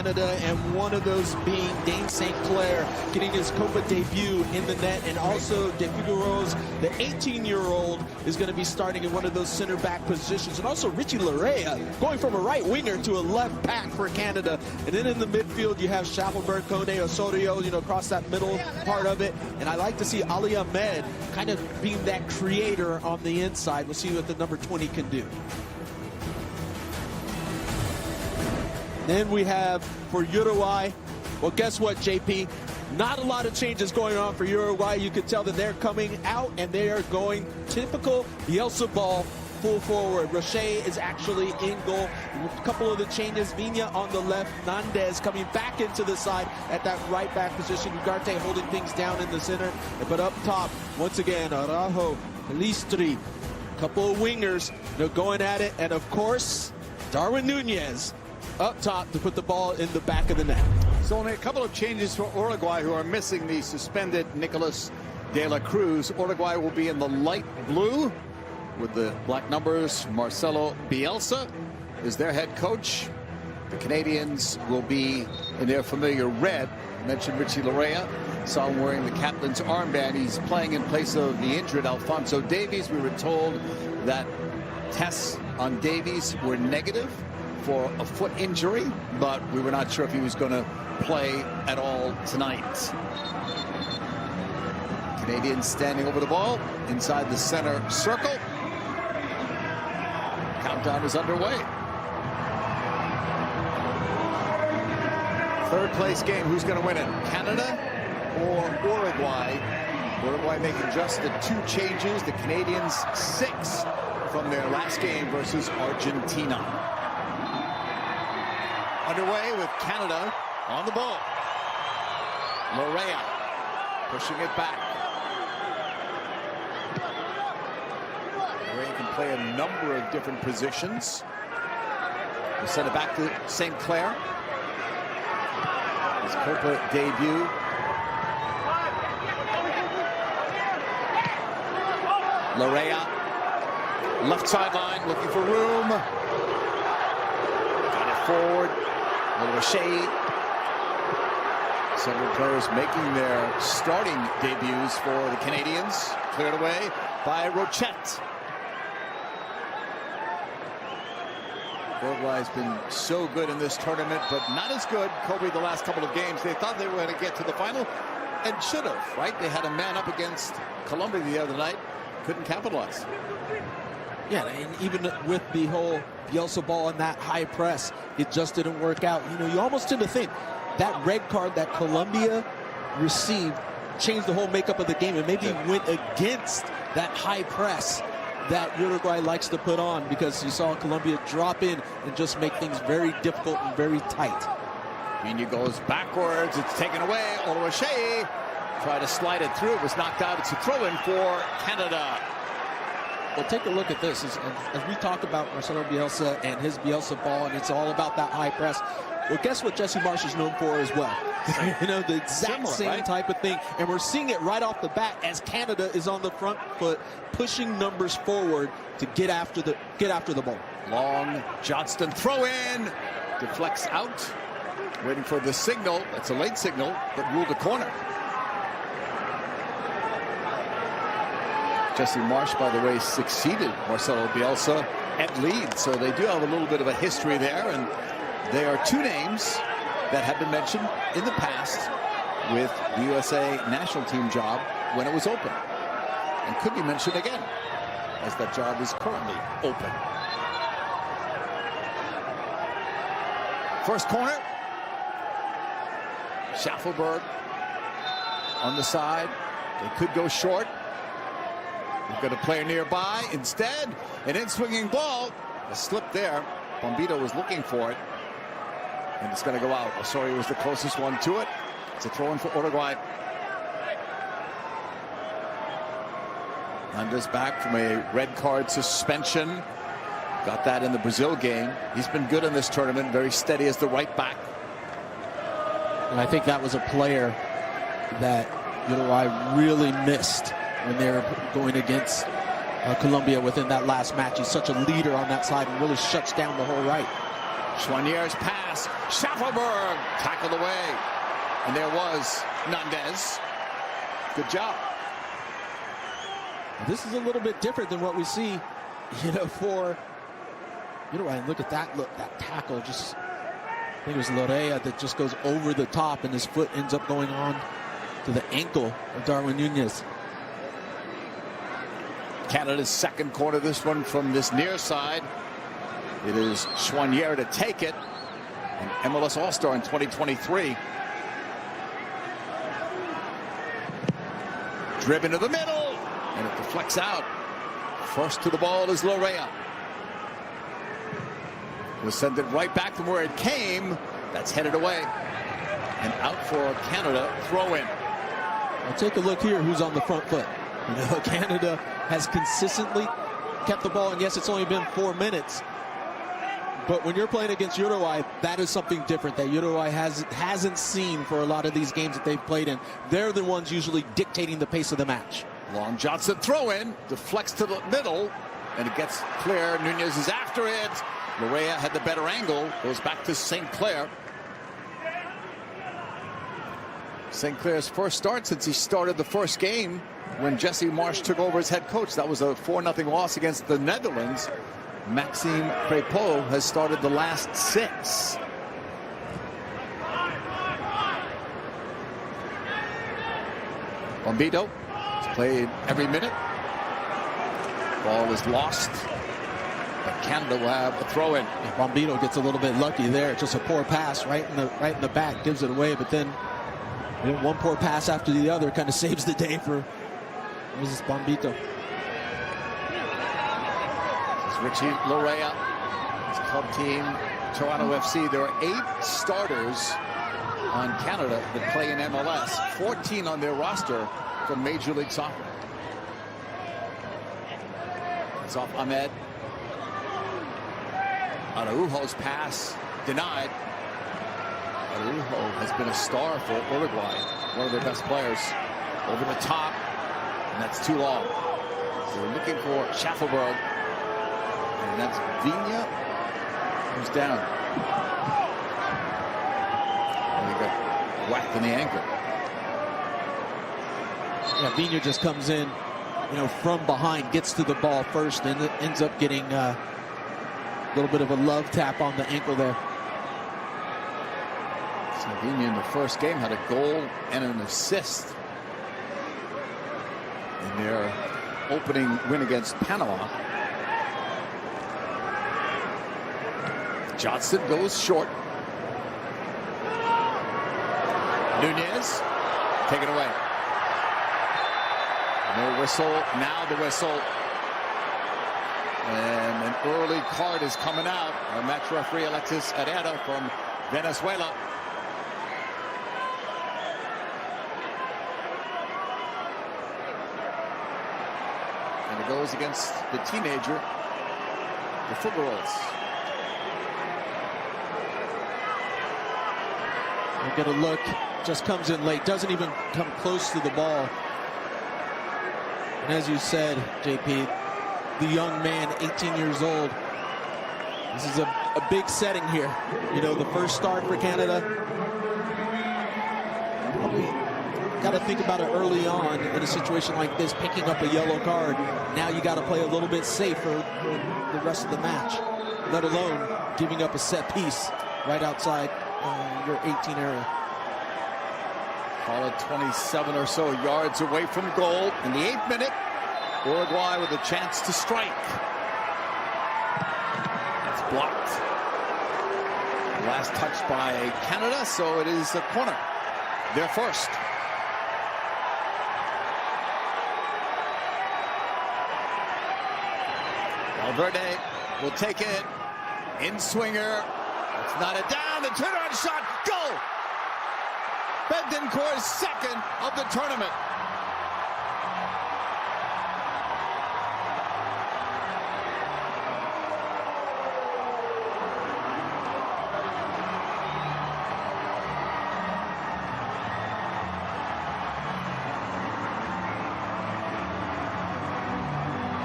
Canada, and one of those being Dane St. Clair getting his Copa debut in the net, and also De Figueroa's, the 18-year-old, is going to be starting in one of those center back positions, and also Richie Larea going from a right winger to a left back for Canada. And then in the midfield you have Schaffelberg, Kone, Osorio, across that middle part of it, and I like to see Ali Ahmed kind of being that creator on the inside. We'll see what the number 20 can do. Then we have for Uruguay, well, guess what, JP? Not a lot of changes going on for Uruguay. You can tell that they're coming out and they are going typical Bielsa ball, full forward. Roche is actually in goal. A couple of the changes, Viña on the left, Nandez coming back into the side at that right back position. Ugarte holding things down in the center. But up top, once again, Araujo, Listri, couple of wingers, going at it. And of course, Darwin Nunez up top to put the ball in the back of the net. So only a couple of changes for Uruguay, who are missing the suspended Nicolas de la Cruz. Uruguay will be in the light blue with the black numbers. Marcelo Bielsa is their head coach. The Canadians will be in their familiar red. I mentioned Richie Larea. Saw him wearing the captain's armband. He's playing in place of the injured Alphonso Davies. We were told that tests on Davies were negative for a foot injury, but we were not sure if he was going to play at all tonight. Canadians standing over the ball inside the center circle. Countdown is underway. Third place game, who's going to win it? Canada or Uruguay? Uruguay making just the 2 changes. The Canadians 6 from their last game versus Argentina. Underway with Canada on the ball. Larea pushing it back. Larea can play a number of different positions. We'll send it back to St. Clair. His Copa debut. Larea, left sideline, looking for room. Got it forward. Roche. Several players making their starting debuts for the Canadians. Cleared away by Rochette. Uruguay has been so good in this tournament, but not as good, Kobe, the last couple of games. They thought they were going to get to the final and should have, right? They had a man up against Colombia the other night. Couldn't capitalize. Yeah, and even with the whole Bielsa ball and that high press, it just didn't work out. You almost tend to think that red card that Colombia received changed the whole makeup of the game and maybe went against that high press that Uruguay likes to put on, because you saw Colombia drop in and just make things very difficult and very tight. Viña goes backwards. It's taken away. Oloache tried to slide it through. It was knocked out. It's a throw-in for Canada. Well, take a look at this. As we talk about Marcelo Bielsa and his Bielsa ball, and it's all about that high press. Well, guess what Jesse Marsch is known for as well? The exact same type of thing. And we're seeing it right off the bat as Canada is on the front foot, pushing numbers forward to get after the ball. Long Johnston throw in, deflects out, waiting for the signal. That's a late signal, but ruled a corner. Jesse Marsch, by the way, succeeded Marcelo Bielsa at Leeds, so they do have a little bit of a history there, and they are 2 names that have been mentioned in the past with the USA national team job when it was open, and could be mentioned again as that job is currently open. First corner. Schaffelberg on the side. They could go short. We've got a player nearby. Instead, an in-swinging ball. A slip there. Bombito was looking for it. And it's going to go out. Osorio was the closest one to it. It's a throw-in for Uruguay. Nandez back from a red card suspension. Got that in the Brazil game. He's been good in this tournament. Very steady as the right back. And I think that was a player that Uruguay really missed when they were going against Colombia within that last match. He's such a leader on that side and really shuts down the whole right. Schwanier's pass. Schaffelberg tackled away. And there was Nandez. Good job. This is a little bit different than what we see, for Uruguay. Look at that that tackle. Just, I think it was Lorea that just goes over the top, and his foot ends up going on to the ankle of Darwin Nunez. Canada's second corner, this one from this near side. It is Schwanier to take it. An MLS All-Star in 2023. Driven to the middle, and it deflects out. First to the ball is Lorea. We'll send it right back from where it came. That's headed away. And out for Canada, throw in. Well, take a look here who's on the front foot. Canada has consistently kept the ball, and yes, it's only been 4 minutes. But when you're playing against Uruguay, that is something different that Uruguay hasn't seen for a lot of these games that they've played in. They're the ones usually dictating the pace of the match. Long Johnson throw in, deflects to the middle, and it gets clear. Nunez is after it. Lorea had the better angle, goes back to St. Clair. St. Clair's first start since he started the first game when Jesse Marsch took over as head coach. That was a 4-0 loss against the Netherlands. Maxime Crépeau has started the last 6. Bombito has played every minute. Ball is lost, but Canada will have a throw in. Bombito gets a little bit lucky there. Just a poor pass right in the back, gives it away. But then one poor pass after the other kind of saves the day for Mrs. Bombito. Richie Lorea, his club team, Toronto FC. There are 8 starters on Canada that play in MLS. 14 on their roster from Major League Soccer. It's off Ahmed. Araujo's pass denied. Araujo has been a star for Uruguay, one of their best players. Over the top, and that's too long. So they're looking for Schaffelberg. And that's Vigna, who's down. And he got whacked in the ankle. Yeah, Vigna just comes in, from behind, gets to the ball first, and ends up getting a little bit of a love tap on the ankle there. So Vigna in the first game had a goal and an assist in their opening win against Panama. Johnson goes short. Nunez, take it away. No whistle, now the whistle. And an early card is coming out. Our match referee, Alexis Herrera from Venezuela. And it goes against the teenager, the Figueroas. We'll get a look, just comes in late, doesn't even come close to the ball. And as you said, JP, the young man, 18 years old. This is a big setting here. The first start for Canada. Got to think about it early on in a situation like this, picking up a yellow card. Now you got to play a little bit safer for the rest of the match, let alone giving up a set piece right outside your 18 area. Call it 27 or so yards away from goal in the 8th minute. Uruguay with a chance to strike. That's blocked. Last touch by Canada, so it is a corner. Their first. Valverde will take it. In swinger. It's not a down. The turnaround shot. Goal! Bentancur's second of the tournament.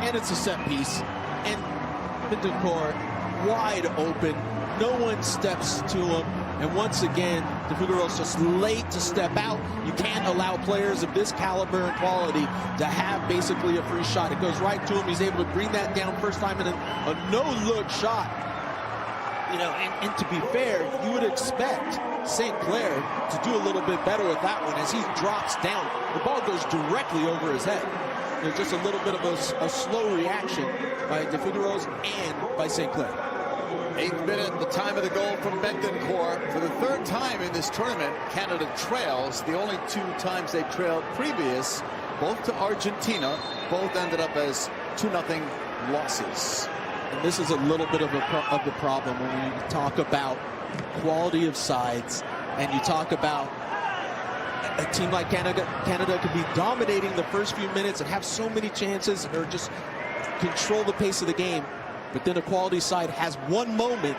And it's a set piece. And Bentancur wide open. No one steps to him. And once again, De Figueroa's just late to step out. You can't allow players of this caliber and quality to have basically a free shot. It goes right to him. He's able to bring that down first time in a no-look shot. You know, and to be fair, you would expect St. Clair to do a little bit better with that one as he drops down. The ball goes directly over his head. There's just a little bit of a slow reaction by De Figueroa's and by St. Clair. 8th minute, the time of the goal from Bentancur. For the 3rd time in this tournament, Canada trails. The only 2 times they trailed previous, both to Argentina, both ended up as 2-0 losses. And this is a little bit of the problem when you talk about quality of sides and you talk about a team like Canada. Canada could be dominating the first few minutes and have so many chances or just control the pace of the game. But then a quality side has one moment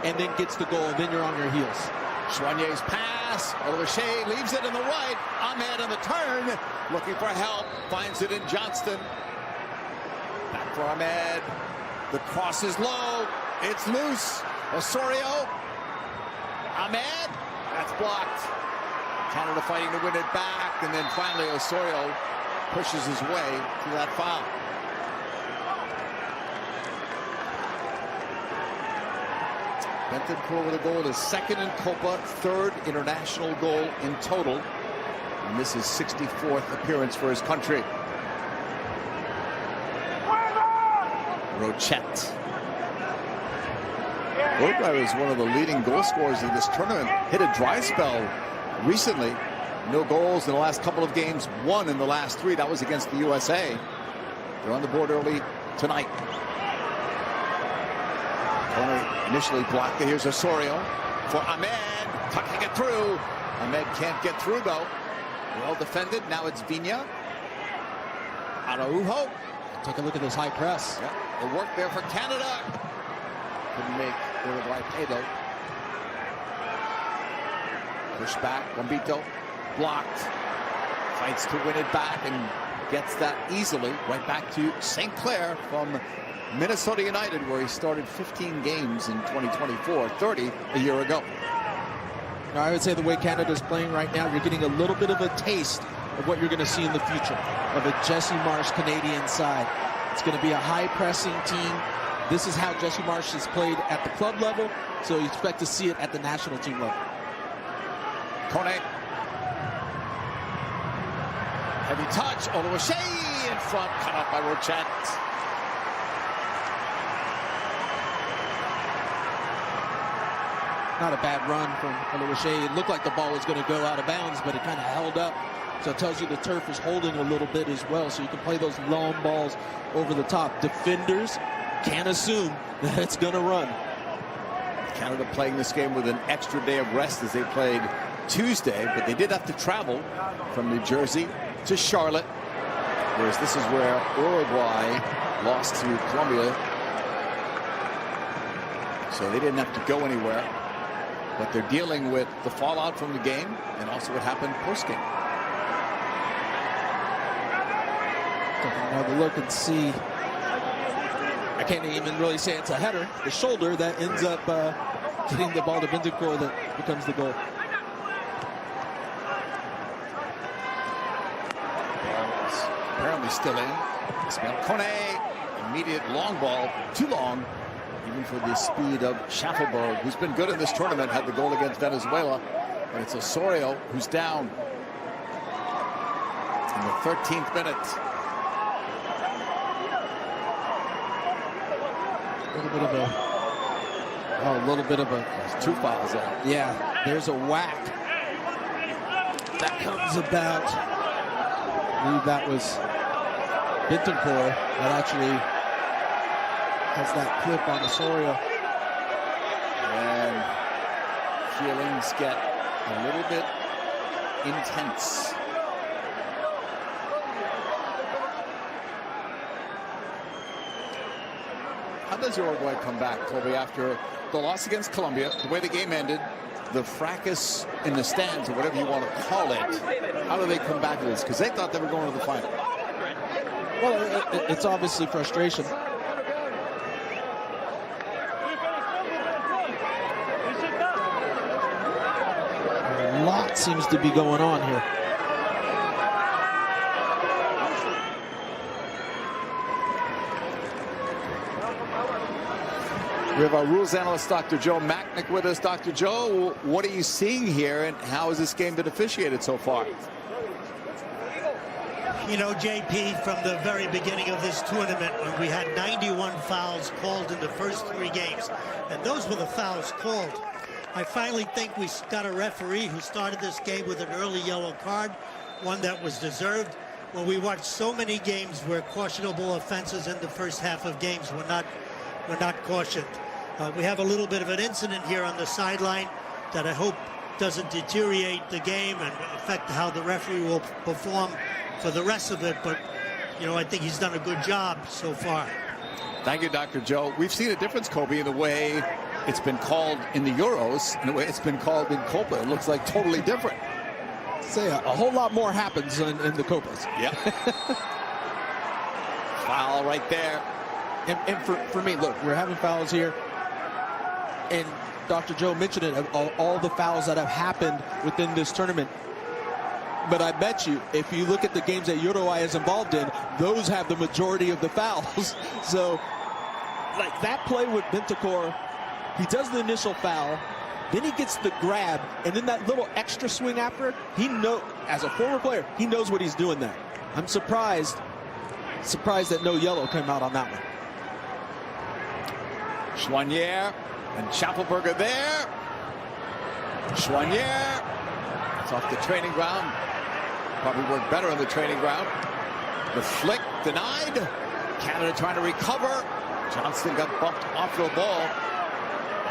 and then gets the goal, and then you're on your heels. Chouinier's pass. Olivier leaves it in the right. Ahmed on the turn, looking for help. Finds it in Johnston. Back for Ahmed. The cross is low. It's loose. Osorio. Ahmed. That's blocked. Canada fighting to win it back. And then finally Osorio pushes his way to that foul. Bentancur with a goal, his 2nd in Copa, 3rd international goal in total. And this is 64th appearance for his country. Rochette. Uruguay was one of the leading goal scorers in this tournament. Hit a dry spell recently. No goals in the last couple of games. 1 in the last 3. That was against the USA. They're on the board early tonight. Initially blocked it. Here's Osorio for Ahmed. Tucking it through. Ahmed can't get through though. Well defended. Now it's Vigna. Araujo. Take a look at this high press. Yeah, the work there for Canada. Couldn't make Uruguay pay though. Push back. Gambito. Blocked. Fights to win it back and gets that easily. Right back to St. Clair from Minnesota United, where he started 15 games in 2024, 30 a year ago. I would say the way Canada's playing right now, you're getting a little bit of a taste of what you're going to see in the future of a Jesse Marsh Canadian side. It's going to be a high-pressing team. This is how Jesse Marsh has played at the club level, so you expect to see it at the national team level. Kone. Heavy touch. Oluwaseyi in front, cut off by Rochette. Not a bad run from Oluwaseyi. It looked like the ball was going to go out of bounds, but it kind of held up. So it tells you the turf is holding a little bit as well. So you can play those long balls over the top. Defenders can't assume that it's going to run. Canada playing this game with an extra day of rest as they played Tuesday, but they did have to travel from New Jersey to Charlotte. Whereas this is where Uruguay lost to Colombia. So they didn't have to go anywhere. But they're dealing with the fallout from the game and also what happened post-game. Take another look and see. I can't even really say it's a header. The shoulder that ends up getting the ball to Bentancur that becomes the goal. Apparently still in. Kone, immediate long ball, too long. Even for the speed of Schaffelberg, who's been good in this tournament, had the goal against Venezuela. And it's Osorio who's down in the 13th minute. A little bit of a There's 2 fouls out. Yeah, there's a whack. That comes about. I believe that was Bentancur that actually has that clip on Osorio. And feelings get a little bit intense. How does Uruguay come back, Toby, after the loss against Colombia, the way the game ended, the fracas in the stands, or whatever you want to call it? How do they come back to this? Because they thought they were going to the final. Well, it's obviously frustration. lot seems to be going on here. We have our rules analyst, Dr. Joe Macknick, with us. Dr. Joe, what are you seeing here, and how has this game been officiated so far? You know, JP, from the very beginning of this tournament, when we had 91 fouls called in the first 3 games, and those were the fouls called, I finally think we got a referee who started this game with an early yellow card, one that was deserved. When we watched so many games where cautionable offenses in the first half of games were not cautioned. We have a little bit of an incident here on the sideline that I hope doesn't deteriorate the game and affect how the referee will perform for the rest of it. But, you know, I think he's done a good job so far. Thank you, Dr. Joe. We've seen a difference, Kobe, in the way it's been called in the Euros and the way it's been called in Copa. It looks like totally different. Say a whole lot more happens in the Copas. Yeah. Foul right there. And for me, look, we're having fouls here. And Dr. Joe mentioned it, all the fouls that have happened within this tournament. But I bet you, if you look at the games that Uruguay is involved in, those have the majority of the fouls. So, like that play with Bentancur, he does the initial foul, then he gets the grab, and then that little extra swing after, he knows, as a former player, he knows what he's doing there. I'm surprised that no yellow came out on that one. Schwanier and Schaffelberger there. Schwanier. It's off the training ground. Probably worked better on the training ground. The flick denied. Canada trying to recover. Johnston got bumped off the ball.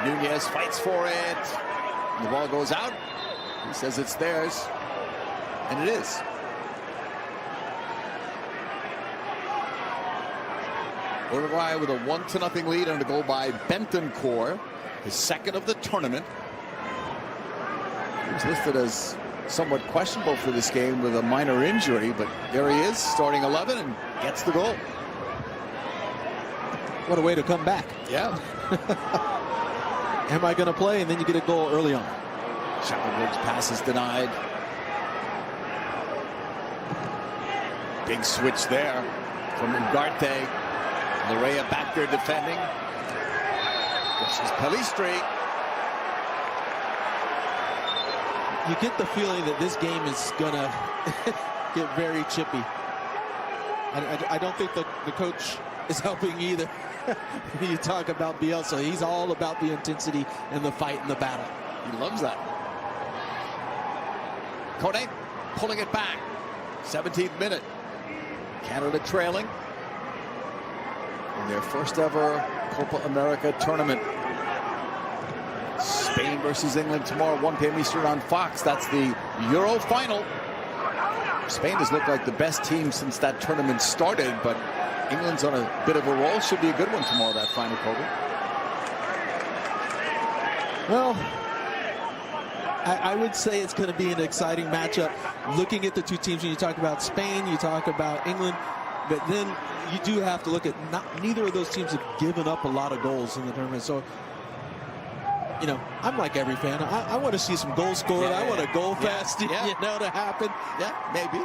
Nunez fights for it. The ball goes out. He says it's theirs. And it is. Uruguay with a 1-0 lead on a goal by Bentancur, his second of the tournament. He's listed as somewhat questionable for this game with a minor injury, but there he is, starting 11 and gets the goal. What a way to come back. Yeah. Am I going to play? And then you get a goal early on. Schaffelberg's pass is denied. Big switch there from Ugarte. Larea back there defending. This is Pelistri. You get the feeling that this game is going to get very chippy. I don't think the coach is helping either. When you talk about Bielsa, he's all about the intensity and the fight and the battle. He loves that. Kone pulling it back. 17th minute. Canada trailing in their first ever Copa America tournament. Spain versus England tomorrow, 1 p.m. Eastern on Fox. That's the Euro final. Spain has looked like the best team since that tournament started, but England's on a bit of a roll. Should be a good one tomorrow, that final, Kobe. Well, I would say it's going to be an exciting matchup. Looking at the two teams, when you talk about Spain, you talk about England, but then you do have to look at neither of those teams have given up a lot of goals in the tournament. So, you know, I'm like every fan. I want to see some goals scored. I want a goal fest, you know, to happen. Yeah, maybe.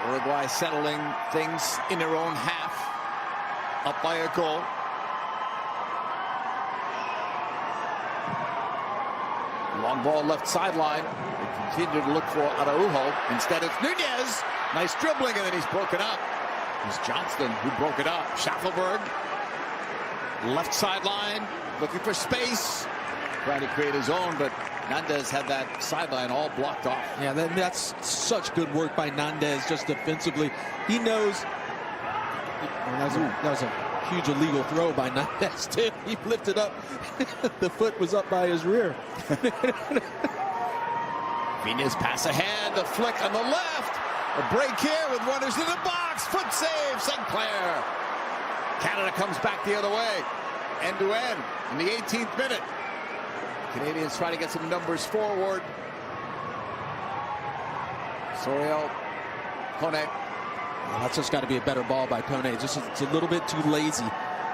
Uruguay settling things in their own half, up by a goal. Long ball left sideline. They continue to look for Araujo. Instead it's Nunez. Nice dribbling, and then he's broken up. It's Johnston who broke it up. Schaffelberg. Left sideline. Looking for space. Trying to create his own, but Nandez had that sideline all blocked off. Yeah, that's such good work by Nandez just defensively. He knows. That was a huge illegal throw by Nandez, too. He lifted up. The foot was up by his rear. Venus pass ahead. The flick on the left. A break here with runners in the box. Foot save. Sinclair. Canada comes back the other way. End to end in the 18th minute. Canadians try to get some numbers forward. Soriel, Kone. Well, that's just got to be a better ball by Kone. Just it's a little bit too lazy.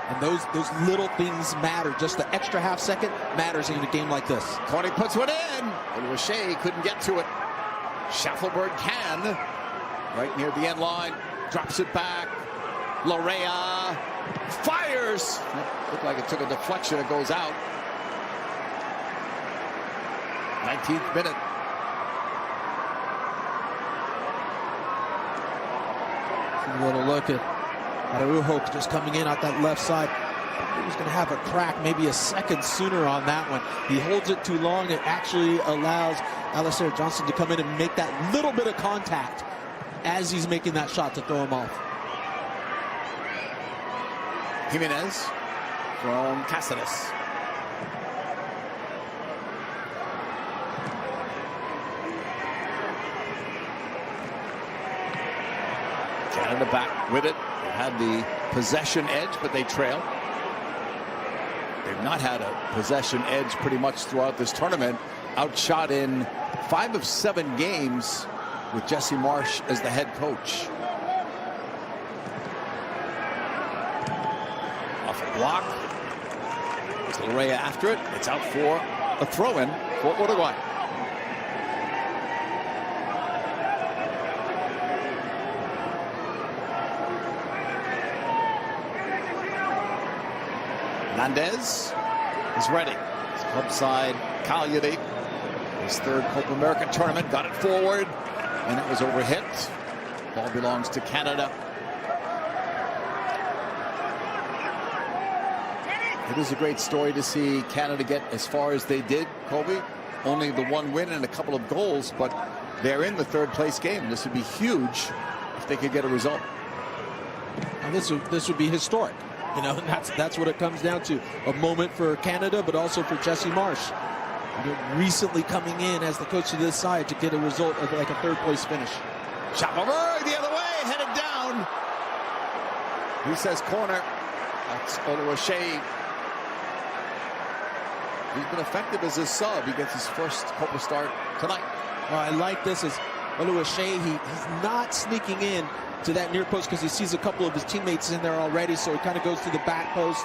And those little things matter. Just the extra half second matters in a game like this. Corny puts one in. Uruguay couldn't get to it. Schaffelberg can. Right near the end line. Drops it back. Larea fires. Looked like it took a deflection. It goes out. 19th minute. A little look at Araujo just coming in at that left side. He was going to have a crack, maybe a second sooner on that one. He holds it too long. It actually allows Alistair Johnston to come in and make that little bit of contact as he's making that shot to throw him off. Jimenez from Cáceres. Canada back with it. They had the possession edge, but they trail. They've not had a possession edge pretty much throughout this tournament. Outshot in 5 of 7 games with Jesse Marsch as the head coach. Off a block. Larea after it. It's out for a throw-in for Uruguay. Hernandez is ready. His club side, Cagliari, his 3rd Copa America tournament, got it forward, and it was overhit. Ball belongs to Canada. It is a great story to see Canada get as far as they did, Kobe. Only the 1 win and a couple of goals, but they're in the 3rd place game. This would be huge if they could get a result. And this would be historic. You know, and that's what it comes down to. A moment for Canada, but also for Jesse Marsch. You know, recently coming in as the coach of this side to get a result of like a 3rd place finish. Schaffelberg the other way, headed down. He says corner. That's Uruguay. He's been effective as a sub. He gets his first Copa start tonight. I like this as Uruguay. He's not sneaking in to that near post because he sees a couple of his teammates in there already, so he kind of goes to the back post.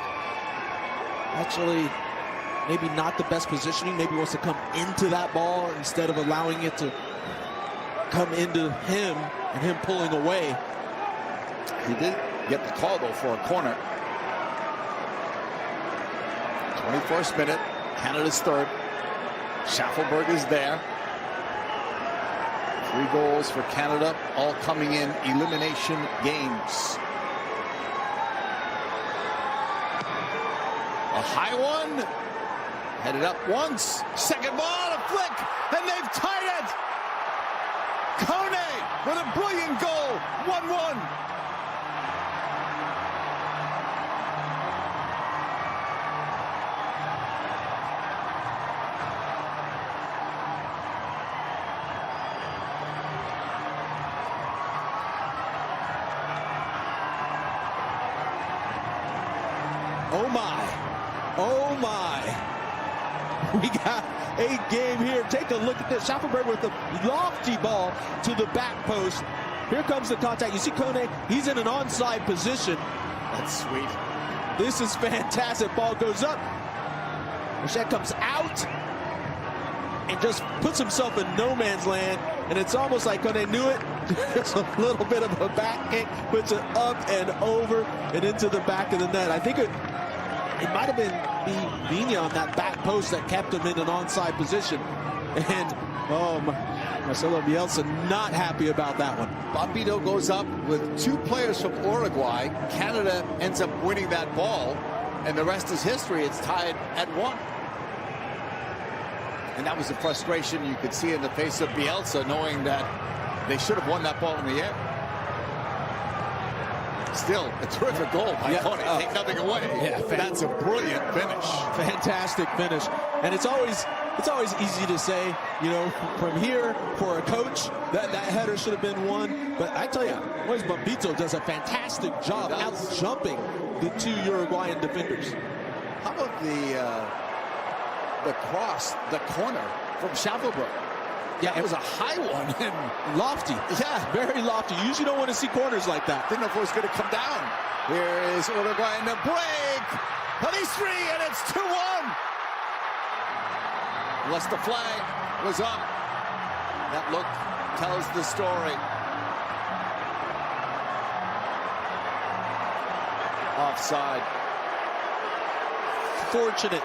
Actually, maybe not the best positioning. Maybe wants to come into that ball instead of allowing it to come into him and him pulling away. He did get the call, though, for a corner. 21st minute, Canada's 3rd. Schaffelberg is there. 3 goals for Canada, all coming in elimination games. A high one. Headed up once. Second ball, a flick, and they've tied it. Kone with a brilliant goal. 1-1. Oh my, oh my. We got a game here. Take a look at this. Schaffelberg with the lofty ball to the back post. Here comes the contact. You see Kone, he's in an onside position. That's sweet. This is fantastic. Ball goes up. Rochette comes out and just puts himself in no man's land. And it's almost like Kone knew it. Just a little bit of a back kick, puts it up and over and into the back of the net. I think it might have been Viña on that back post that kept him in an onside position. And, Marcelo Bielsa not happy about that one. Bombito goes up with 2 players from Uruguay. Canada ends up winning that ball, and the rest is history. It's tied at 1. And that was the frustration you could see in the face of Bielsa, knowing that they should have won that ball in the air. Still, a terrific goal by Kone. Take nothing away. Yeah, that's a brilliant finish. Fantastic finish. And it's always easy to say, you know, from here for a coach that header should have been won. But I tell you, Moise Bombito does a fantastic job out jumping the 2 Uruguayan defenders. How about the cross, the corner from Schaffelberg? Yeah, it was a high one. And lofty. yeah, very lofty. You usually don't want to see corners like that. Didn't know if it was going to come down. Here is Uruguay in the break. Pelistri, and it's 2-1. Unless the flag was up. That look tells the story. Offside. Fortunate.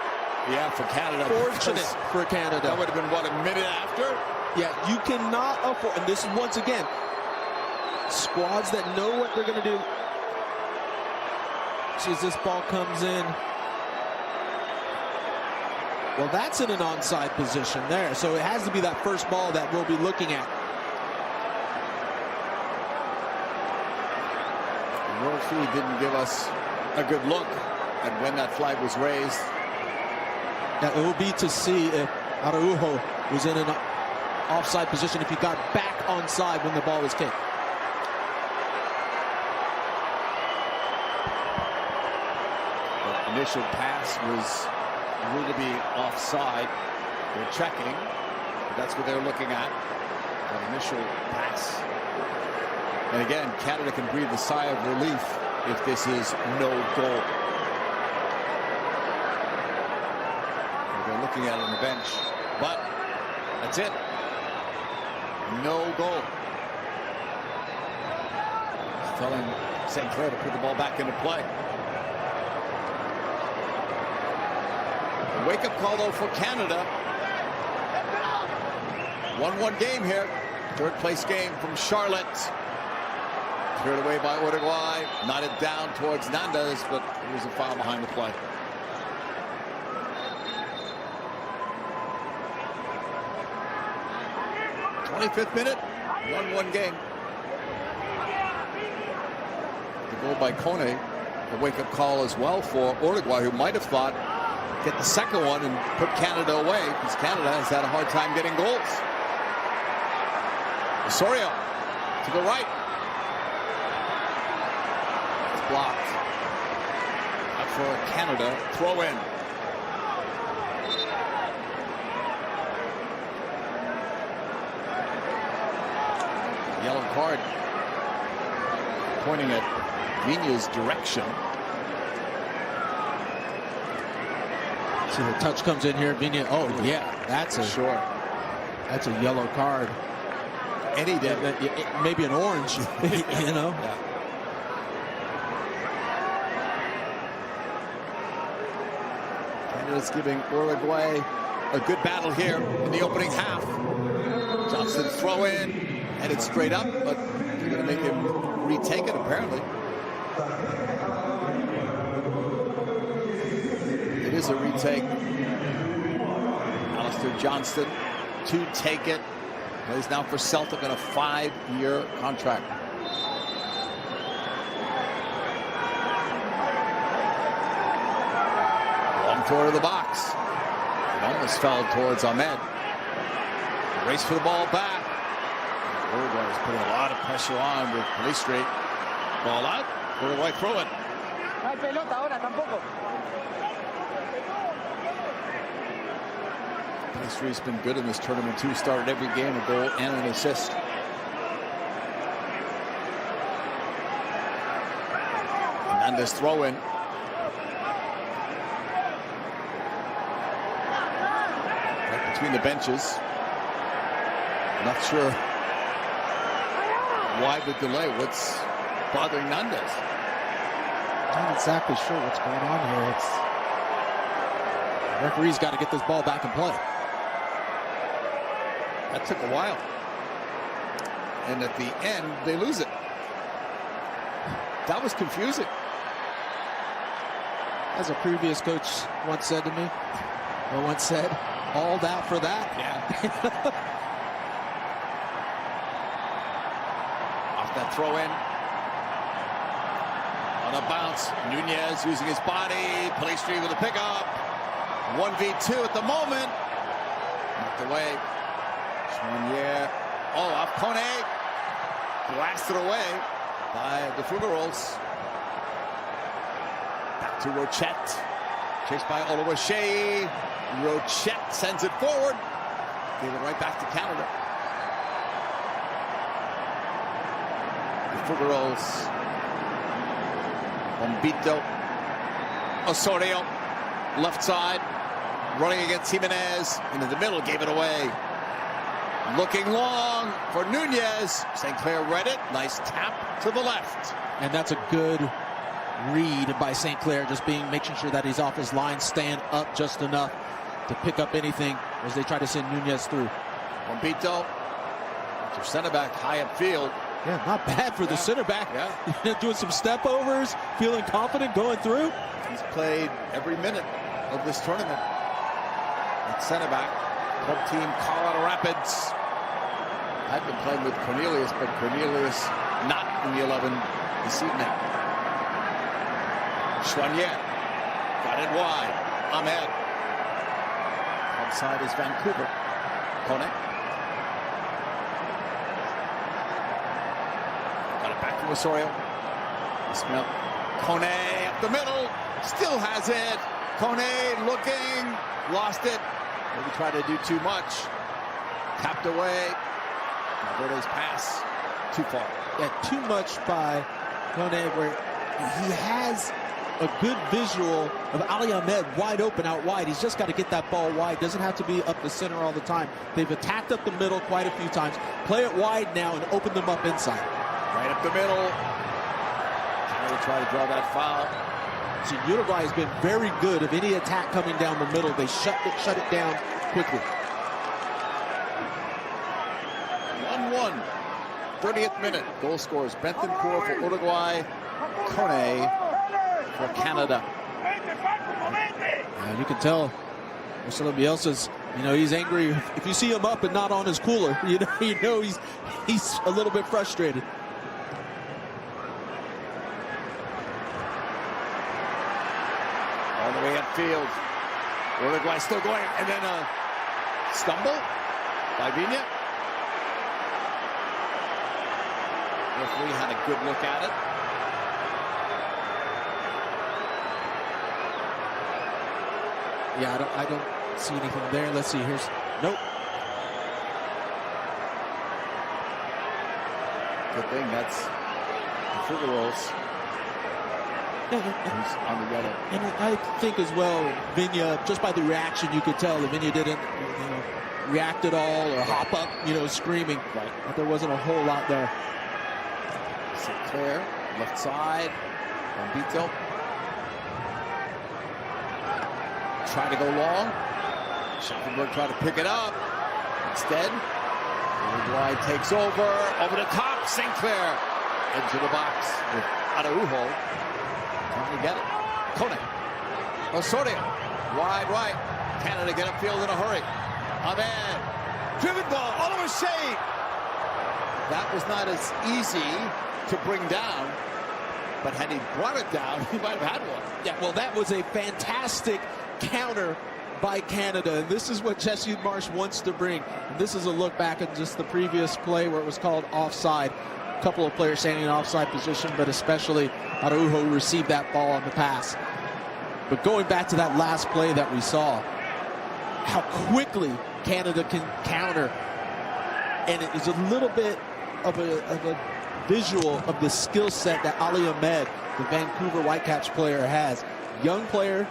Yeah, for Canada. Fortunate for Canada. That would have been, what, a minute after? Yeah, you cannot afford, and this is once again, squads that know what they're going to do. As this ball comes in. Well, that's in an onside position there, so it has to be that first ball that we'll be looking at. Murphy didn't give us a good look at when that flag was raised. Now, it will be to see if Araujo was in an offside position, if he got back onside when the ball was kicked. The initial pass was ruled to be offside. They're checking, but that's what they're looking at. The initial pass. And again, Canada can breathe a sigh of relief if this is no goal. They're looking at it on the bench, but that's it. No goal. Telling St. Clair to put the ball back into play. A wake-up call, though, for Canada. 1-1 game here. Third-place game from Charlotte. Cleared away by Uruguay. Knotted down towards Nandes, but it was a foul behind the play. '25th minute, 1-1 game. The goal by Kone, a wake-up call as well for Uruguay, who might have thought get the second one and put Canada away, because Canada has had a hard time getting goals. Osorio to the right. It's blocked. Up for Canada. Throw in. Yellow card pointing at Vigna's direction. See, the touch comes in here. Vigna, oh yeah, that's that's a yellow card. Any day. Maybe an orange, you know. Yeah. Canada's giving Uruguay a good battle here in the opening half. Johnson throw in, and it's straight up, but they're going to make him retake it, apparently. It is a retake. Alistair Johnston to take it. Plays now for Celtic on a 5-year contract. Long throw to the box. It almost fell towards Ahmed. Race for the ball back. Uruguay is putting a lot of pressure on with Pelistri. Ball out. Uruguay throw it. Pelistri's been good in this tournament too. Started every game, a goal and an assist. Hernandez throw in. Right between the benches. Not sure why the delay. What's bothering Nandes? Not exactly sure what's going on here. The referee's got to get this ball back in play. That took a while. And at the end, they lose it. That was confusing. As a previous coach once said to me, or once said, all that for that. Yeah. Off that throw in. On a bounce. Nunez using his body. Pelistri with a pickup. 1v2 at the moment. Knocked away. Chouanier. Oh, off Kone. Blasted away by the Figueroas. Back to Rochette. Chased by Oluwaseyi. Rochette sends it forward. Gave it right back to Canada. Figueroas. Bombito. Osorio. Left side. Running against Jimenez. Into the middle. Gave it away. Looking long for Nunez. St. Clair read it. Nice tap to the left. And that's a good read by St. Clair, just making sure that he's off his line, stand up just enough to pick up anything as they try to send Nunez through. Bombito, their center back high upfield. Yeah, not bad for the center back. Yeah. Doing some step overs, feeling confident going through. He's played every minute of this tournament at center back. Club team Colorado Rapids. I've been playing with Cornelius, but Cornelius not in the 11 this evening. Chouanier got it wide. Ahmed. Outside is Vancouver. Kone. Got it back to Osorio. Ismail. Kone up the middle. Still has it. Kone looking. Lost it. Maybe tried to do too much. Tapped away. Valverde's pass. Too far. Yeah, too much by Kone, where he has a good visual of Ali Ahmed wide open out wide. He's just got to get that ball wide. Doesn't have to be up the center all the time. They've attacked up the middle quite a few times. Play it wide now and open them up inside. Right up the middle. Trying to draw that foul. So Uruguay has been very good. Of any attack coming down the middle, they shut it down quickly. 1-1. 30th minute. Goal scorers Bentancur for Uruguay. Kone for Canada. You can tell Marcelo Bielsa's, he's angry. If you see him up and not on his cooler, you know he's a little bit frustrated. All the way upfield. Uruguay still going, and then a stumble by Viña. Referee had a good look at it. Yeah, I don't see anything there. Let's see. Nope. Good thing that's the Figueroas. Who's on the yellow. And I think as well, Viña, just by the reaction, you could tell that Viña didn't react at all or hop up, screaming. Right. But there wasn't a whole lot there. St. Clair, left side. Bombito. Trying to go long. Schaffenberg tried to pick it up. Instead, Uruguay takes over the top. St. Clair into the box with Araujo. Trying to get it. Kone. Osorio. Wide right. Canada get upfield in a hurry. Ahmed. Driven ball. All over shade. That was not as easy to bring down. But had he brought it down, he might have had one. Yeah, well, that was a fantastic counter by Canada. And this is what Jesse Marsh wants to bring. And this is a look back at just the previous play where it was called offside. A couple of players standing in offside position, but especially Araujo received that ball on the pass. But going back to that last play that we saw, how quickly Canada can counter. And it is a little bit of a visual of the skill set that Ali Ahmed, the Vancouver Whitecaps player, has. Young player,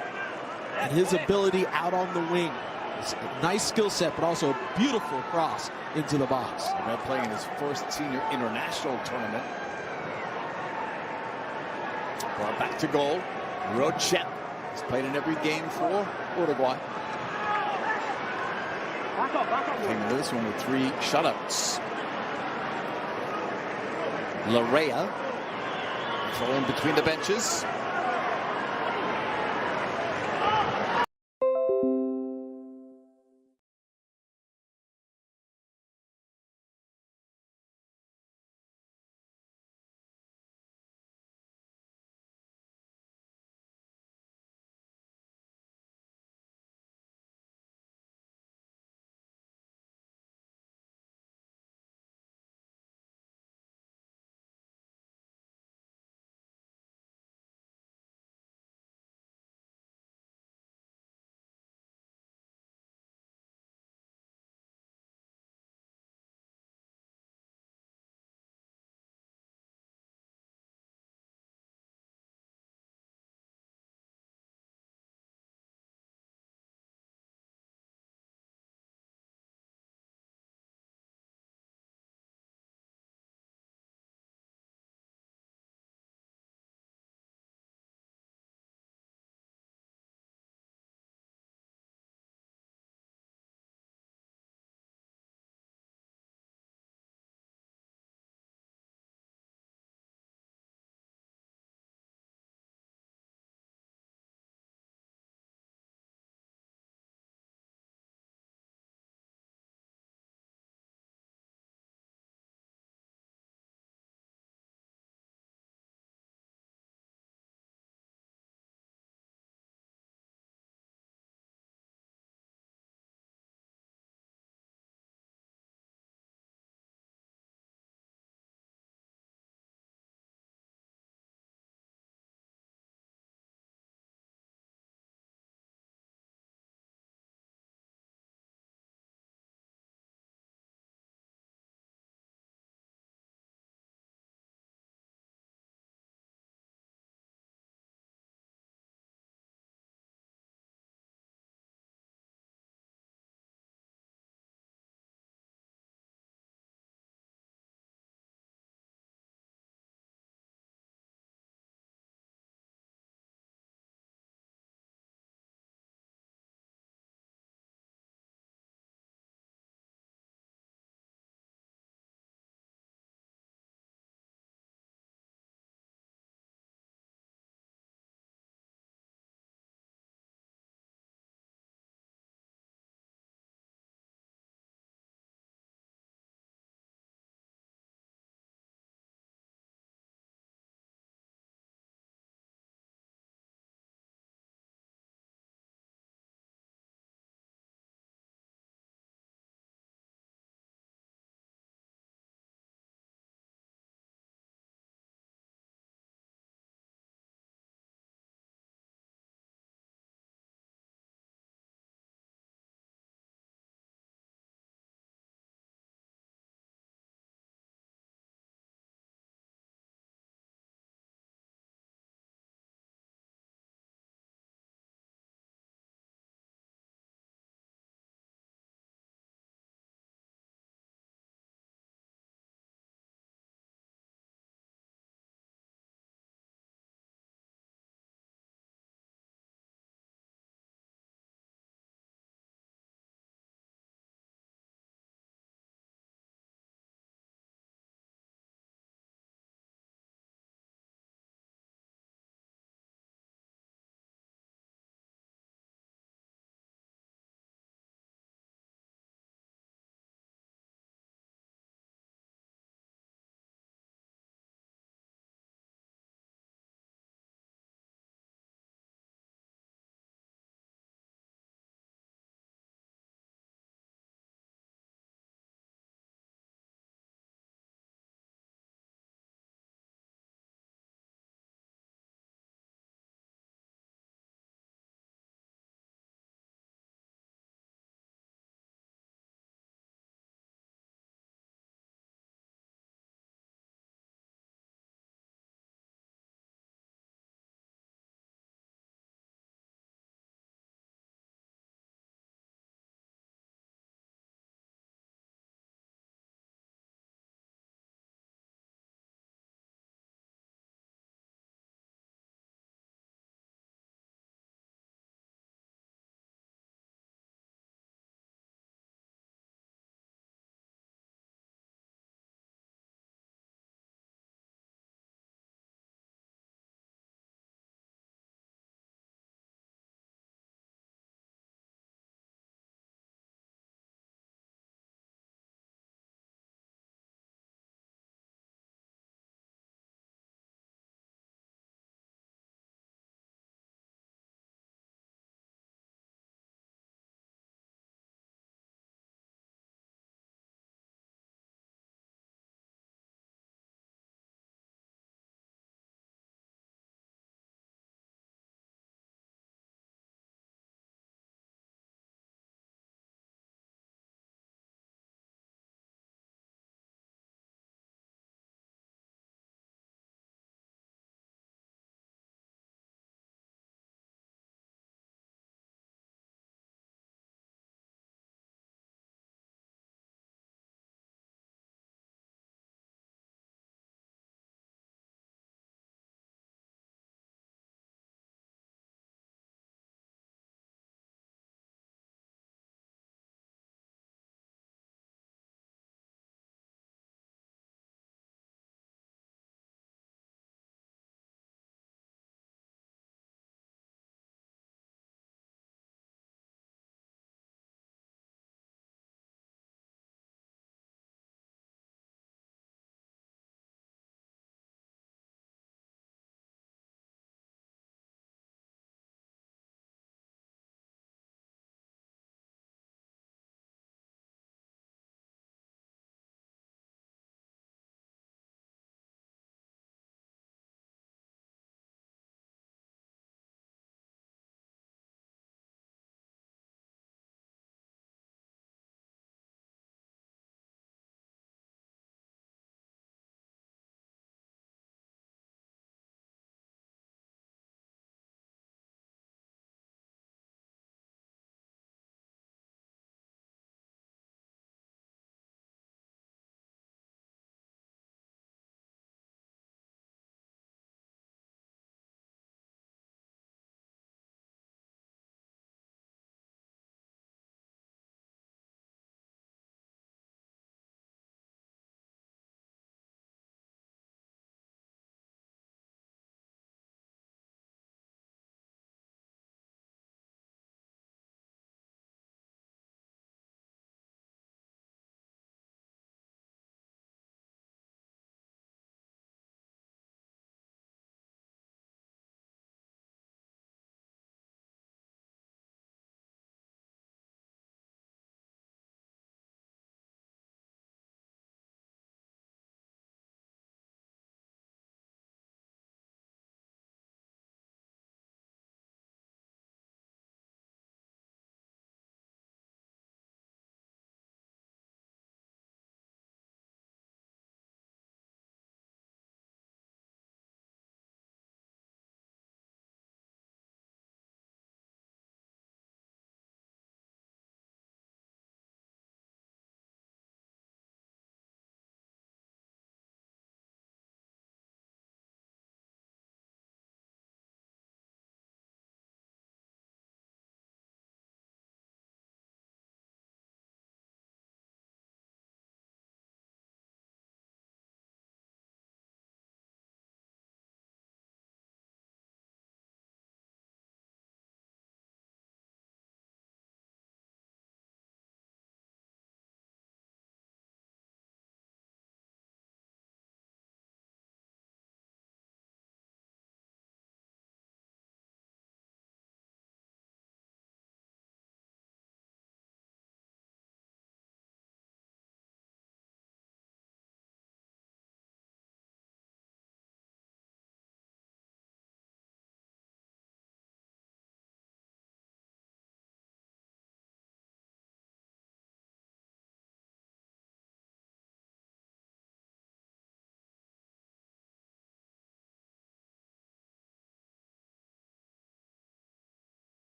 and his ability out on the wing. It's a nice skill set, but also a beautiful cross into the box. Ahmed playing in his first senior international tournament. Brought back to goal. Rochet has played in every game for Uruguay. Came into this one with 3 shutouts. Larea throw in between the benches.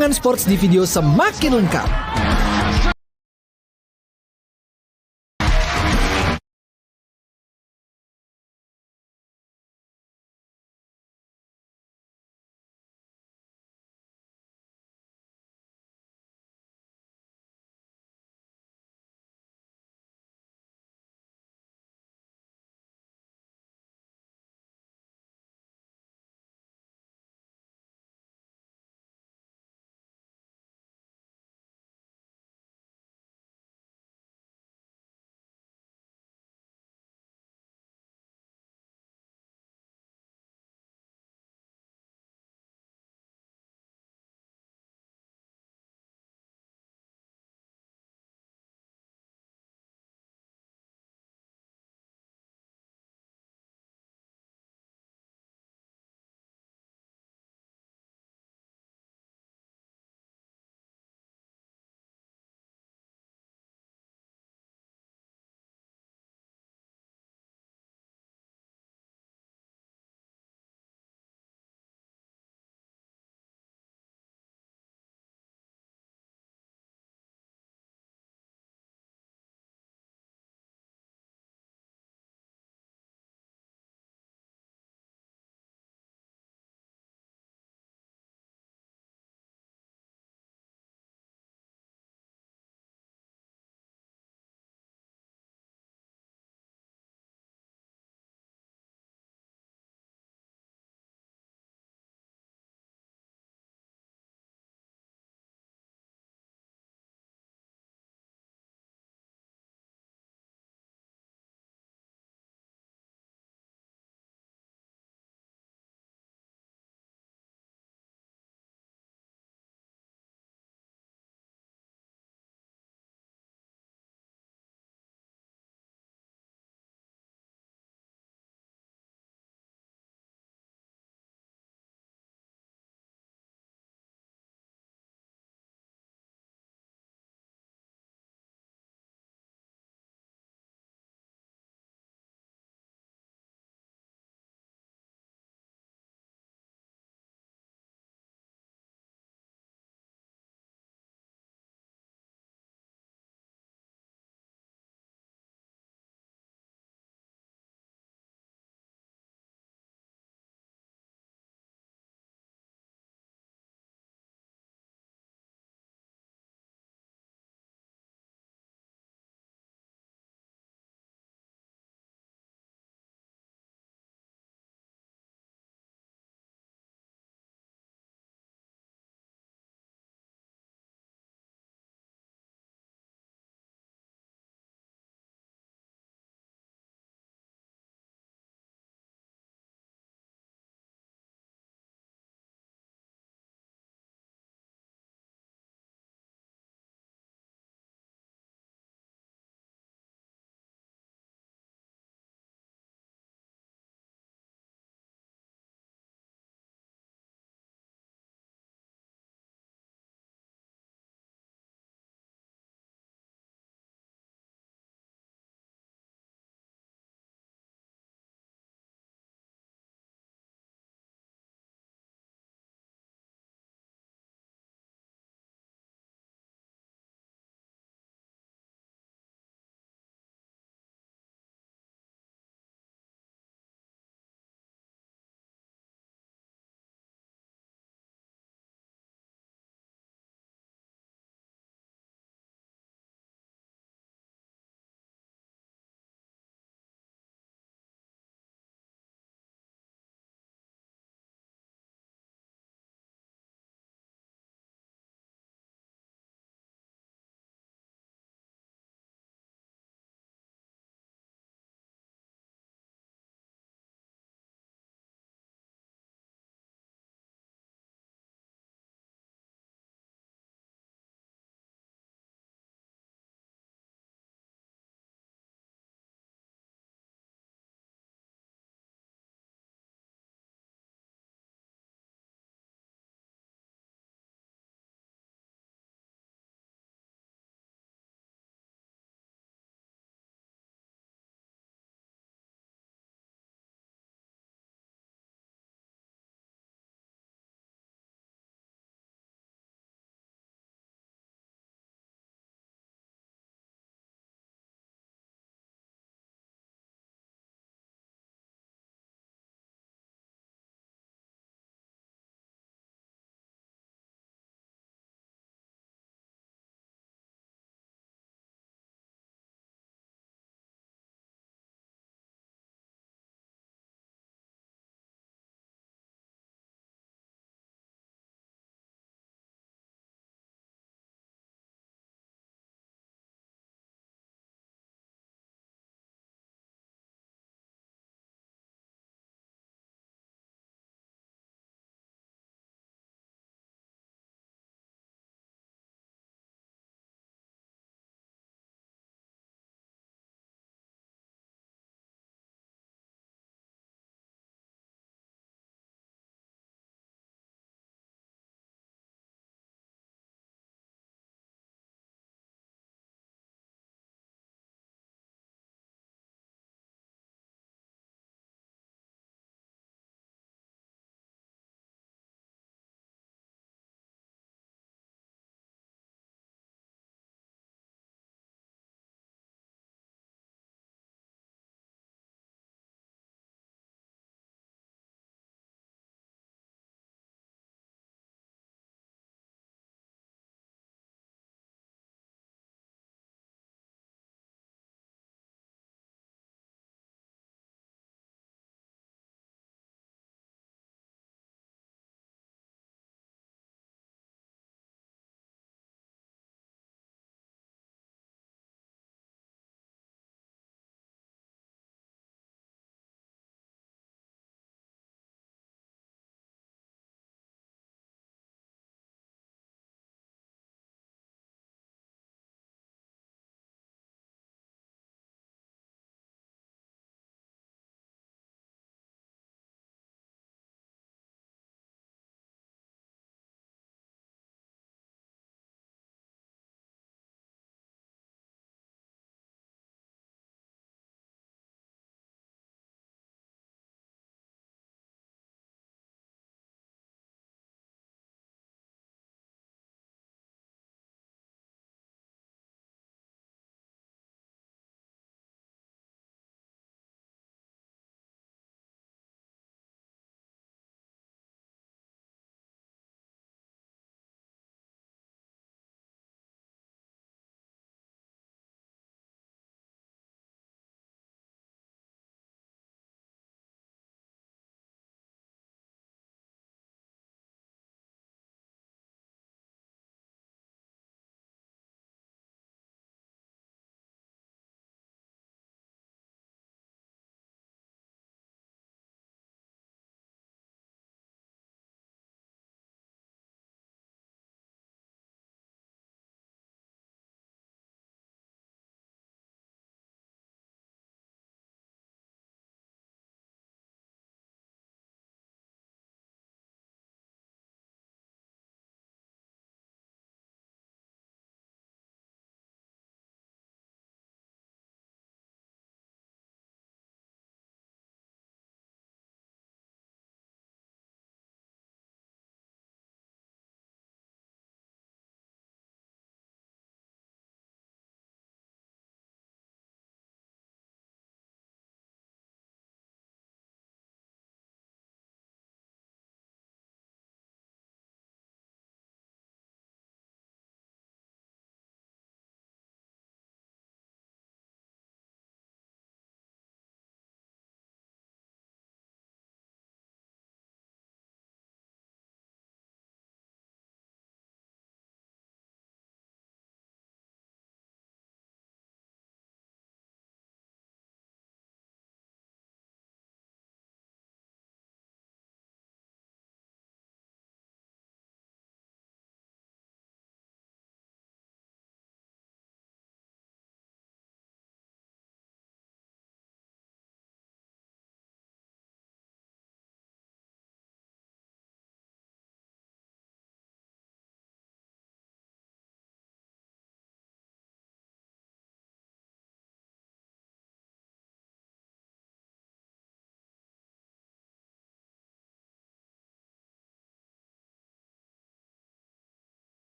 tayangan sports di video semakin lengkap.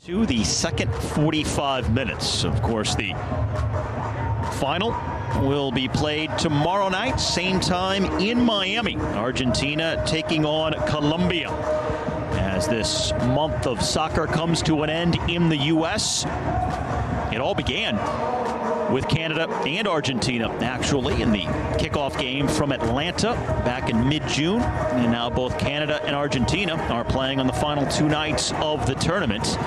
To the second 45 minutes. Of course, the final will be played tomorrow night, same time in Miami. Argentina taking on Colombia. As this month of soccer comes to an end in the U.S., it all began with Canada and Argentina, actually, in the kickoff game from Atlanta back in mid-June. And now both Canada and Argentina are playing on the final two nights of the tournament,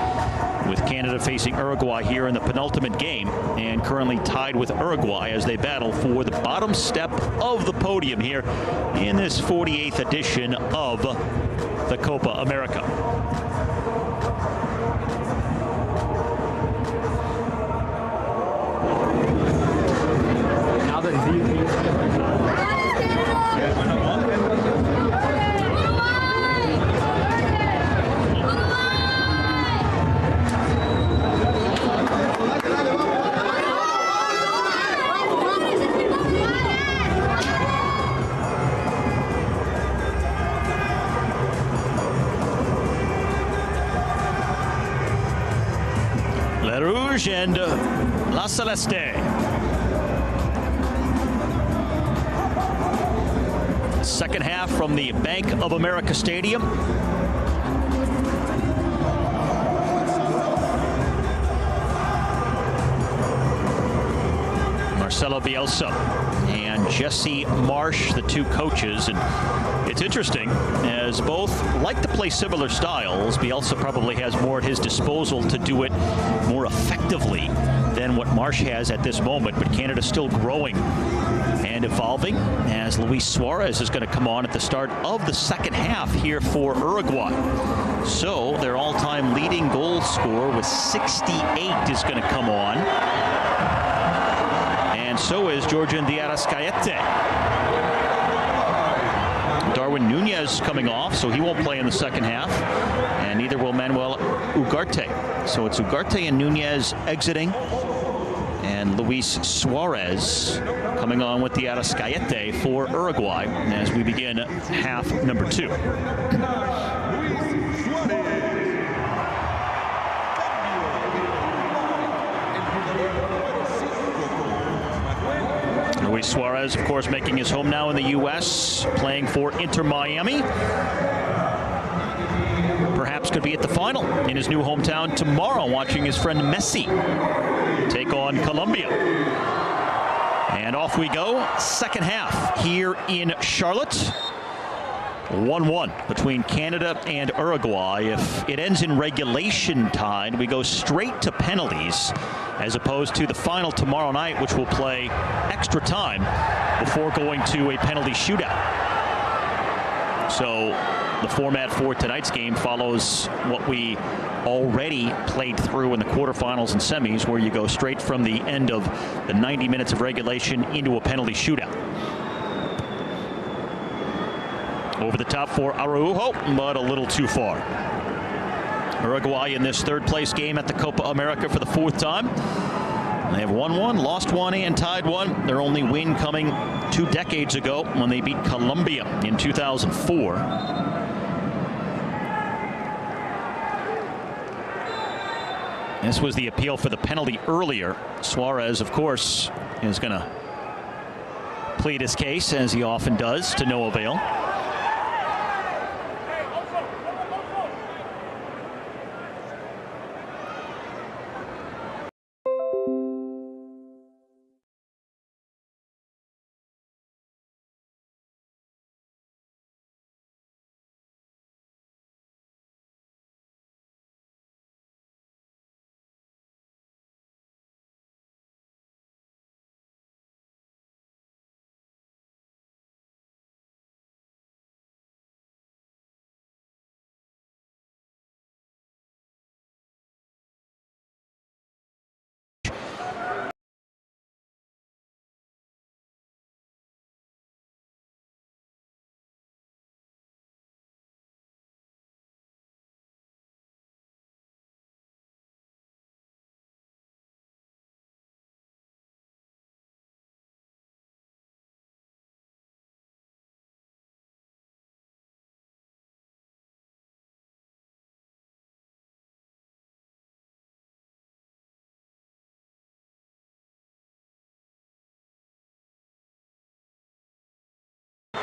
with Canada facing Uruguay here in the penultimate game, and currently tied with Uruguay as they battle for the bottom step of the podium here in this 48th edition of the Copa America. Le Rouge and La Celeste. Second half from the Bank of America Stadium. Marcelo Bielsa and Jesse Marsch, the two coaches. And it's interesting, as both like to play similar styles. Bielsa probably has more at his disposal to do it more effectively than what Marsch has at this moment. But Canada's still growing and evolving, as Luis Suarez is going to come on at the start of the second half here for Uruguay. So their all-time leading goal scorer with 68 is going to come on. And so is Georgian de Arrascaete. Darwin Nunez coming off, so he won't play in the second half. And neither will Manuel Ugarte. So it's Ugarte and Nunez exiting, and Luis Suarez coming on with the Arrascaete for Uruguay as we begin half number 2. Luis Suarez, of course, making his home now in the U.S., playing for Inter Miami. Perhaps could be at the final in his new hometown tomorrow, watching his friend Messi take on Colombia. And off we go. Second half here in Charlotte. 1-1 between Canada and Uruguay. If it ends in regulation time, we go straight to penalties, as opposed to the final tomorrow night, which will play extra time before going to a penalty shootout. So the format for tonight's game follows what we already played through in the quarterfinals and semis, where you go straight from the end of the 90 minutes of regulation into a penalty shootout. Over the top for Araujo, but a little too far. Uruguay in this third place game at the Copa America for the 4th time. They have won 1, lost 1, and tied 1. Their only win coming 2 decades ago when they beat Colombia in 2004. This was the appeal for the penalty earlier. Suarez, of course, is going to plead his case, as he often does, to no avail.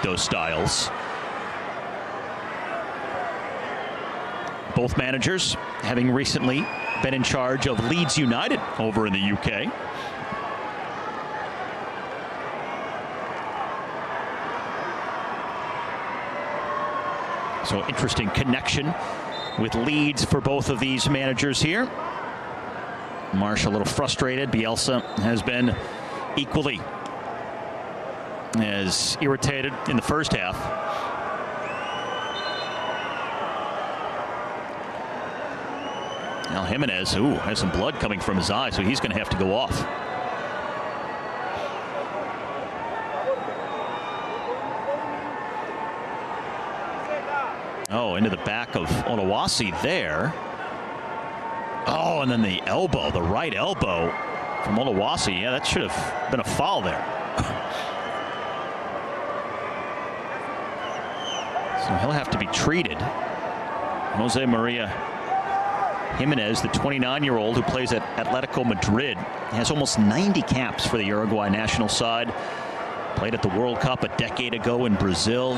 those styles. Both managers having recently been in charge of Leeds United over in the UK. So interesting connection with Leeds for both of these managers here. Marsh a little frustrated. Bielsa has been equally as irritated in the first half. Now Jimenez, has some blood coming from his eye, so he's going to have to go off. Oh, into the back of Oluwasi there. Oh, and then the elbow, the right elbow from Oluwasi. Yeah, that should have been a foul there. So he'll have to be treated. Jose Maria Jimenez, the 29-year-old who plays at Atletico Madrid, has almost 90 caps for the Uruguay national side. Played at the World Cup a decade ago in Brazil.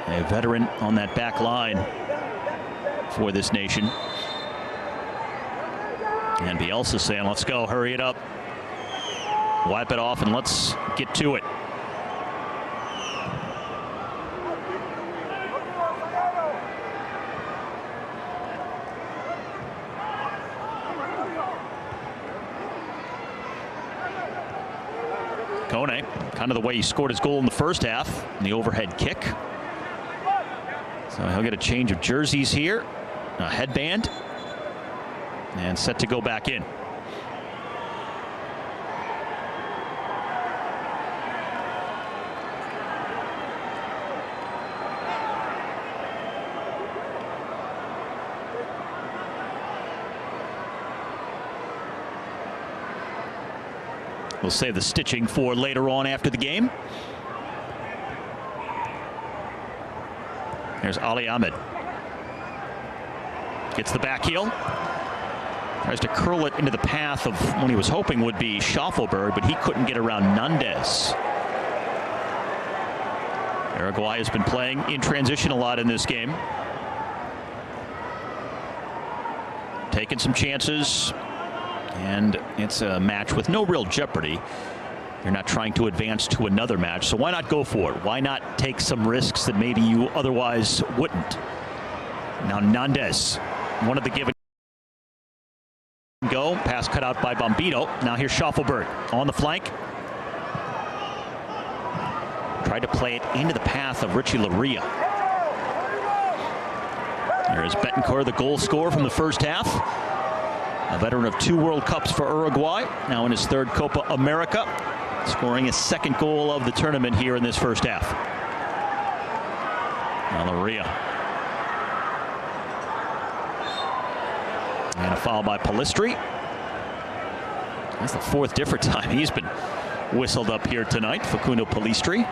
A veteran on that back line for this nation. And Bielsa saying, let's go, hurry it up. Wipe it off and let's get to it. Kone, kind of the way he scored his goal in the first half, the overhead kick. So he'll get a change of jerseys here, a headband, and set to go back in. We'll save the stitching for later on after the game. There's Ali Ahmed. Gets the back heel. Tries to curl it into the path of what he was hoping would be Schaffelberg, but he couldn't get around Nunez. Uruguay has been playing in transition a lot in this game. Taking some chances. And it's a match with no real jeopardy. You're not trying to advance to another match, so why not go for it? Why not take some risks that maybe you otherwise wouldn't? Now Nunez, one of the give and go. Pass cut out by Bombito. Now here's Schaffelberg on the flank. Tried to play it into the path of Richie Laria. There's Betancourt, the goal scorer from the first half. A veteran of 2 World Cups for Uruguay, now in his 3rd Copa America, scoring his 2nd goal of the tournament here in this first half. Now Laria. And a foul by Palistri. That's the 4th different time he's been whistled up here tonight. Facundo Palistri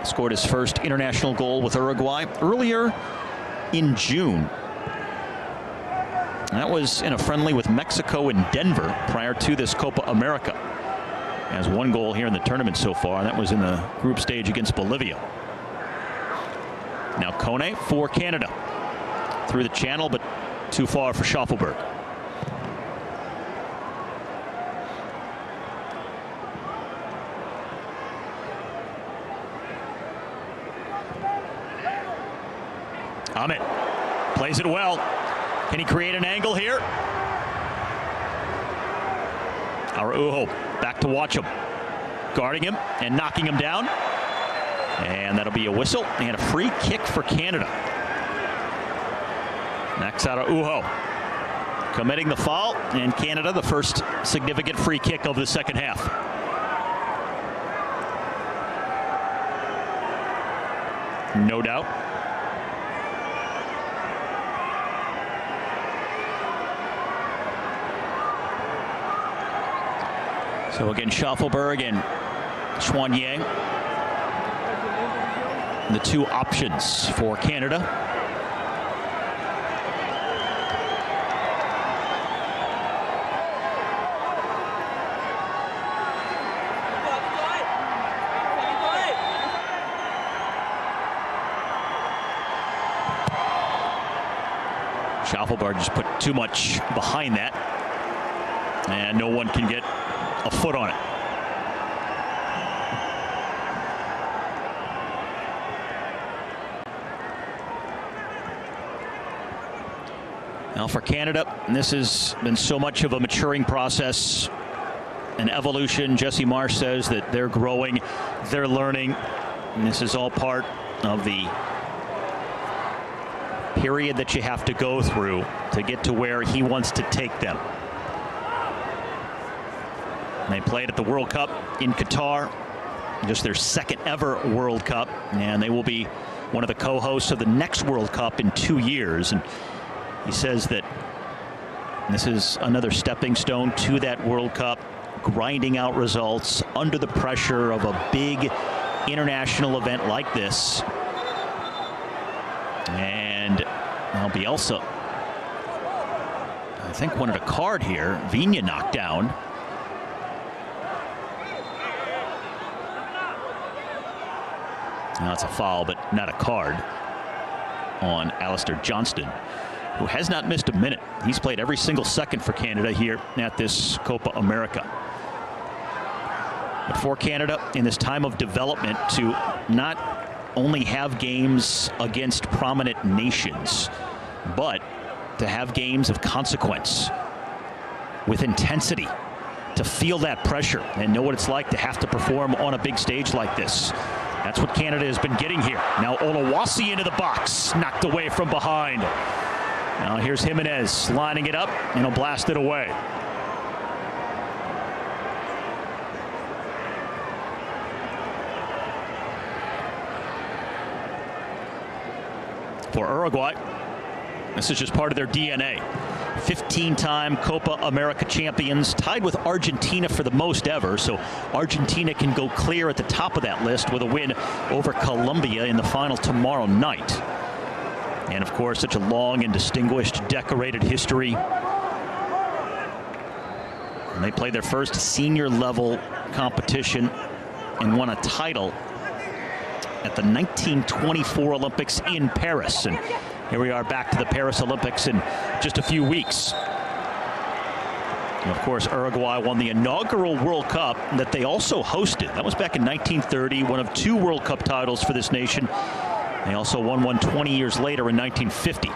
scored his first international goal with Uruguay earlier in June. That was in a friendly with Mexico and Denver prior to this Copa America. Has 1 goal here in the tournament so far, and that was in the group stage against Bolivia. Now Kone for Canada. Through the channel, but too far for Schaffelberg. Ahmed plays it well. Can he create an angle here? Araujo back to watch him. Guarding him and knocking him down. And that'll be a whistle and a free kick for Canada. Max Araujo committing the foul, and Canada the first significant free kick of the second half. No doubt. So again, Schaffelberg and Chouanier, the 2 options for Canada. Schaufelberg just put too much behind that, and no one can get a foot on it. Now for Canada, this has been so much of a maturing process, an evolution. Jesse Marsh says that they're growing, they're learning, and this is all part of the period that you have to go through to get to where he wants to take them. They played at the World Cup in Qatar, just their second ever World Cup, and they will be one of the co-hosts of the next World Cup in 2 years. And he says that this is another stepping stone to that World Cup, grinding out results under the pressure of a big international event like this. And now Bielsa, I think, wanted a card here. Vigna knocked down. Now it's a foul, but not a card on Alistair Johnston, who has not missed a minute. He's played every single second for Canada here at this Copa America. But for Canada, in this time of development, to not only have games against prominent nations, but to have games of consequence with intensity, to feel that pressure and know what it's like to have to perform on a big stage like this. That's what Canada has been getting here. Now Oluwasi into the box, knocked away from behind. Now here's Jimenez lining it up, and he'll blast it away. For Uruguay, this is just part of their DNA. 15-time Copa America champions, tied with Argentina for the most ever. So Argentina can go clear at the top of that list with a win over Colombia in the final tomorrow night. And of course, such a long and distinguished, decorated history. And they played their first senior level competition and won a title at the 1924 Olympics in Paris. And here we are back to the Paris Olympics in just a few weeks. And of course, Uruguay won the inaugural World Cup that they also hosted. That was back in 1930, one of 2 World Cup titles for this nation. They also won one 20 years later in 1950.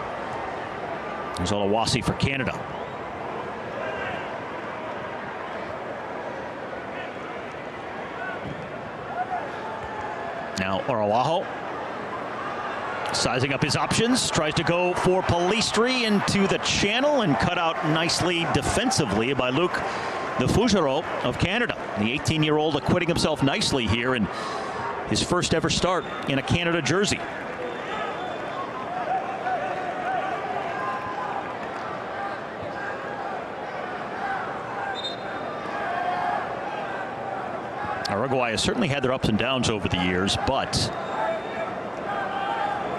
There's Oluwasi for Canada. Now Araujo sizing up his options, tries to go for Palistri into the channel and cut out nicely defensively by Luc the Fugero of Canada. The 18-year-old acquitting himself nicely here in his first ever start in a Canada jersey. Uruguay has certainly had their ups and downs over the years, but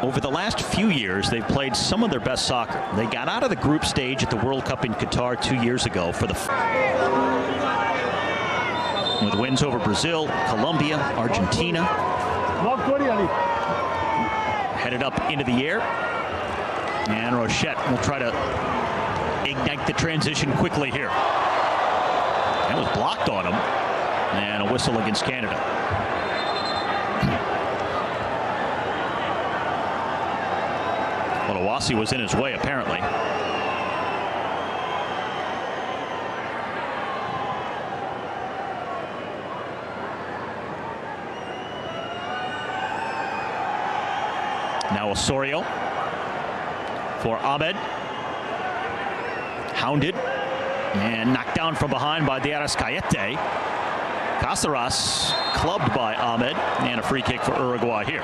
over the last few years, they've played some of their best soccer. They got out of the group stage at the World Cup in Qatar 2 years ago for the with wins over Brazil, Colombia, Argentina. Headed up into the air, and Rochette will try to ignite the transition quickly here. That was blocked on him, and a whistle against Canada. Oluwasi was in his way, apparently. Now Osorio for Ahmed. Hounded and knocked down from behind by Diarras Cayete. Caceres clubbed by Ahmed, and a free kick for Uruguay here.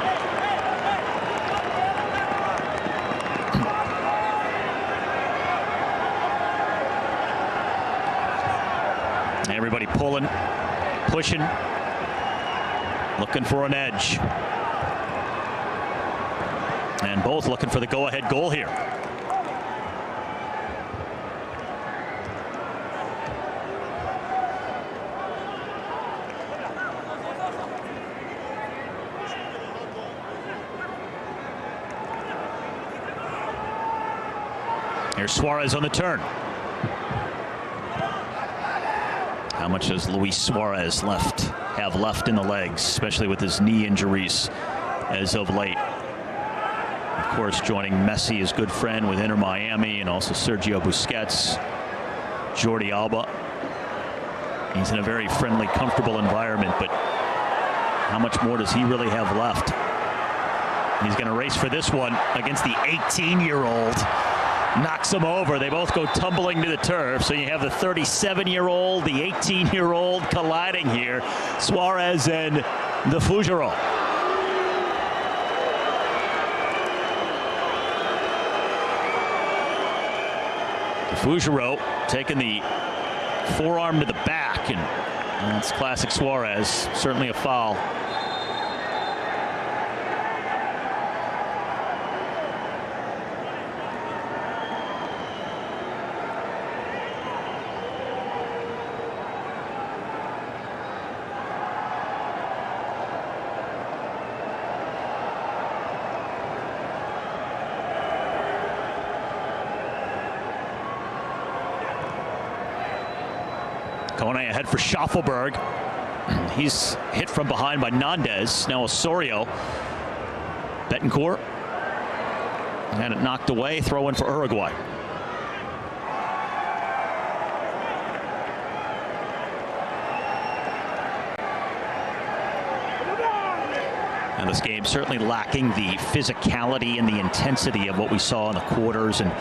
Everybody pulling, pushing, looking for an edge. And both looking for the go-ahead goal here. Here's Suarez on the turn. How much does Luis Suarez have left in the legs, especially with his knee injuries as of late? Of course, joining Messi, his good friend with Inter Miami, and also Sergio Busquets, Jordi Alba. He's in a very friendly, comfortable environment, but how much more does he really have left? He's going to race for this one against the 18-year-old. Knocks him over. They both go tumbling to the turf. So you have the 37-year-old, the 18-year-old colliding here. Suarez and the Fugero. Fugero taking the forearm to the back, and that's classic Suarez. Certainly a foul. Kone ahead for Schaffelberg. He's hit from behind by Nandez. Now Osorio. Betancourt. And it knocked away. Throw in for Uruguay. And this game certainly lacking the physicality and the intensity of what we saw in the quarters and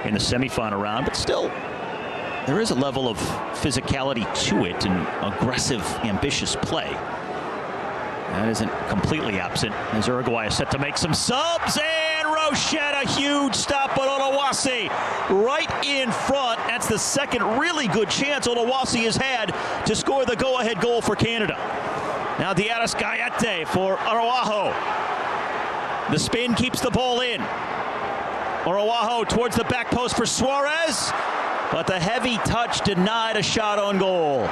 in the semifinal round, but still, there is a level of physicality to it and aggressive, ambitious play. That isn't completely absent as Uruguay is set to make some subs, and Rochette, a huge stop on Olawasi right in front. That's the second really good chance Olawasi has had to score the go-ahead goal for Canada. Now Diaras Gayete for Araujo. The spin keeps the ball in. Araujo towards the back post for Suarez, but the heavy touch denied a shot on goal.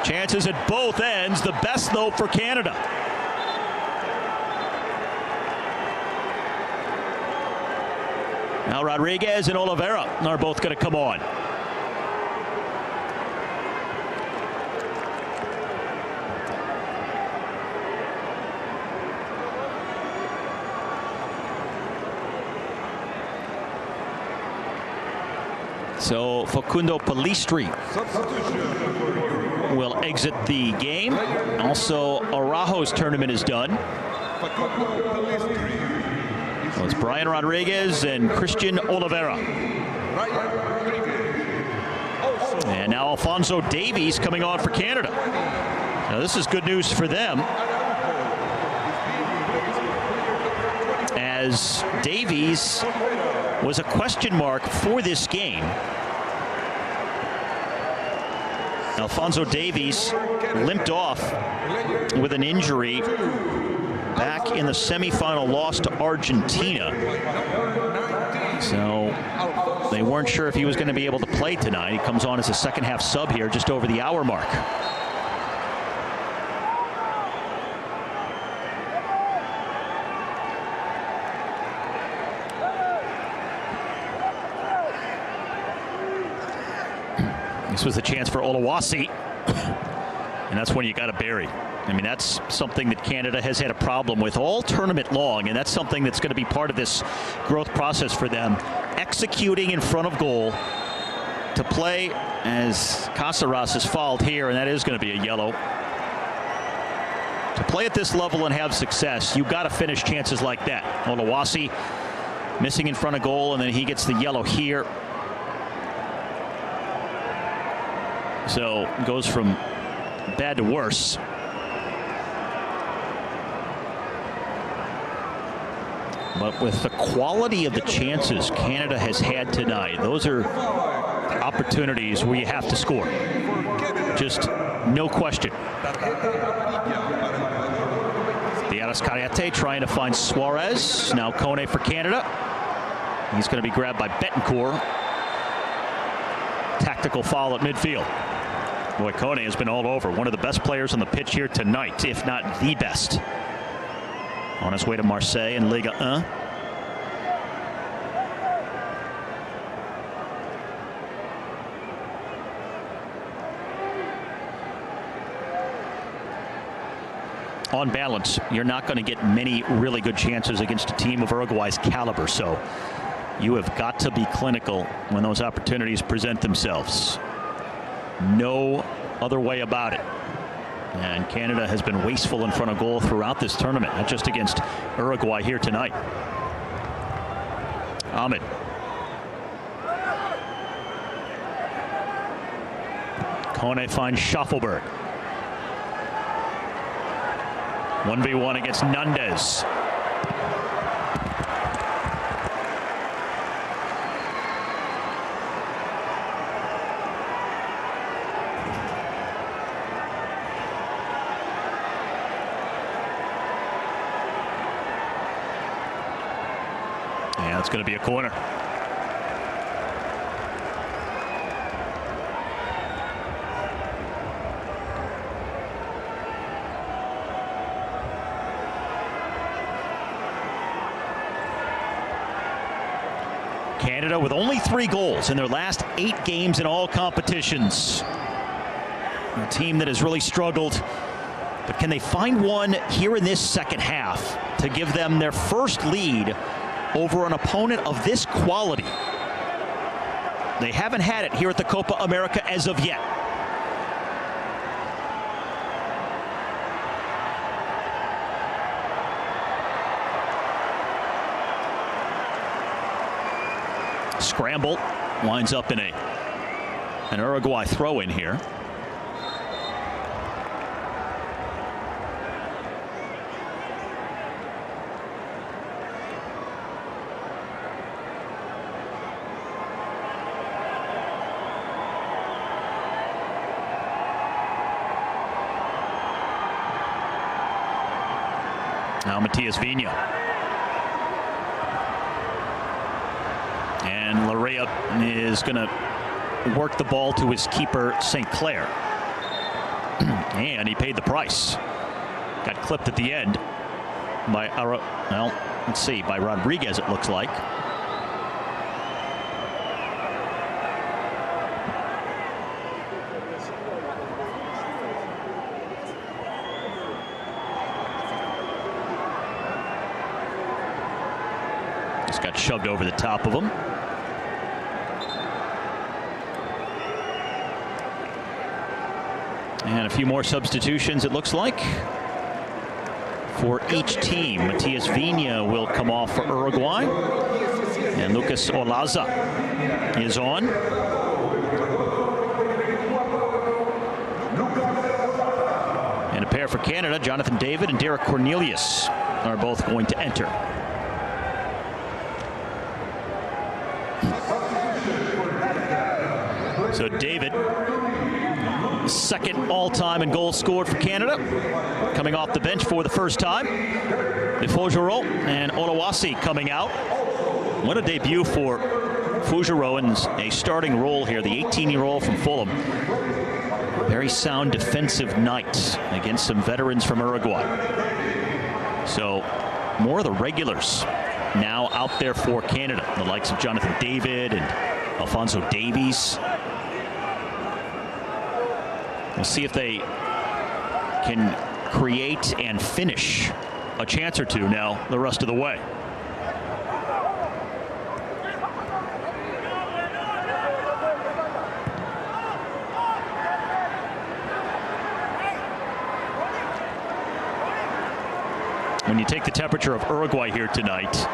Chances at both ends, the best though for Canada. Now Rodriguez and Oliveira are both going to come on. So Facundo Pellistri will exit the game. Also, Araujo's tournament is done. So it's Brian Rodriguez and Christian Oliveira. And now Alphonso Davies coming on for Canada. Now this is good news for them, as Davies was a question mark for this game. Alphonso Davies limped off with an injury back in the semifinal loss to Argentina. So they weren't sure if he was going to be able to play tonight. He comes on as a second half sub here just over the hour mark. This was a chance for Olawasi, and that's when you got to bury. I mean, that's something that Canada has had a problem with all tournament long, and that's something that's going to be part of this growth process for them. Executing in front of goal to play as Caceres is fouled here, and that is going to be a yellow. To play at this level and have success, you've got to finish chances like that. Olawasi missing in front of goal, and then he gets the yellow here. So it goes from bad to worse. But with the quality of the chances Canada has had tonight, those are opportunities where you have to score. Just no question. Diaras Gayete trying to find Suarez. Now Kone for Canada. He's going to be grabbed by Betancourt. Tactical foul at midfield. Boy, Kone has been all over. One of the best players on the pitch here tonight, if not the best. On his way to Marseille in Ligue 1. on balance, you're not going to get many really good chances against a team of Uruguay's caliber. So you have got to be clinical when those opportunities present themselves. No other way about it. And Canada has been wasteful in front of goal throughout this tournament, not just against Uruguay here tonight. Ahmed. Kone finds Schaffelberg. 1v1 against Nunez. Yeah, it's going to be a corner. Canada with only 3 goals in their last 8 games in all competitions. A team that has really struggled. But can they find one here in this second half to give them their first lead over an opponent of this quality? They haven't had it here at the Copa America as of yet. Scramble winds up in an Uruguay throw in here. Now Matias Vigna. And Larea is going to work the ball to his keeper, St. Clair. And he paid the price. Got clipped at the end by, well, let's see, by Rodriguez, it looks like. Just got shoved over the top of him. And a few more substitutions, it looks like, for each team. Matias Vigna will come off for Uruguay. And Lucas Olaza is on. And a pair for Canada, Jonathan David and Derek Cornelius are both going to enter. So David, second all-time in goals scored for Canada, coming off the bench for the first time. Fougereau and Olawasi coming out. What a debut for Fougereau in a starting role here, the 18-year-old from Fulham. Very sound defensive night against some veterans from Uruguay. So more of the regulars now out there for Canada, the likes of Jonathan David and Alphonso Davies. We'll see if they can create and finish a chance or two now the rest of the way. When you take the temperature of Uruguay here tonight,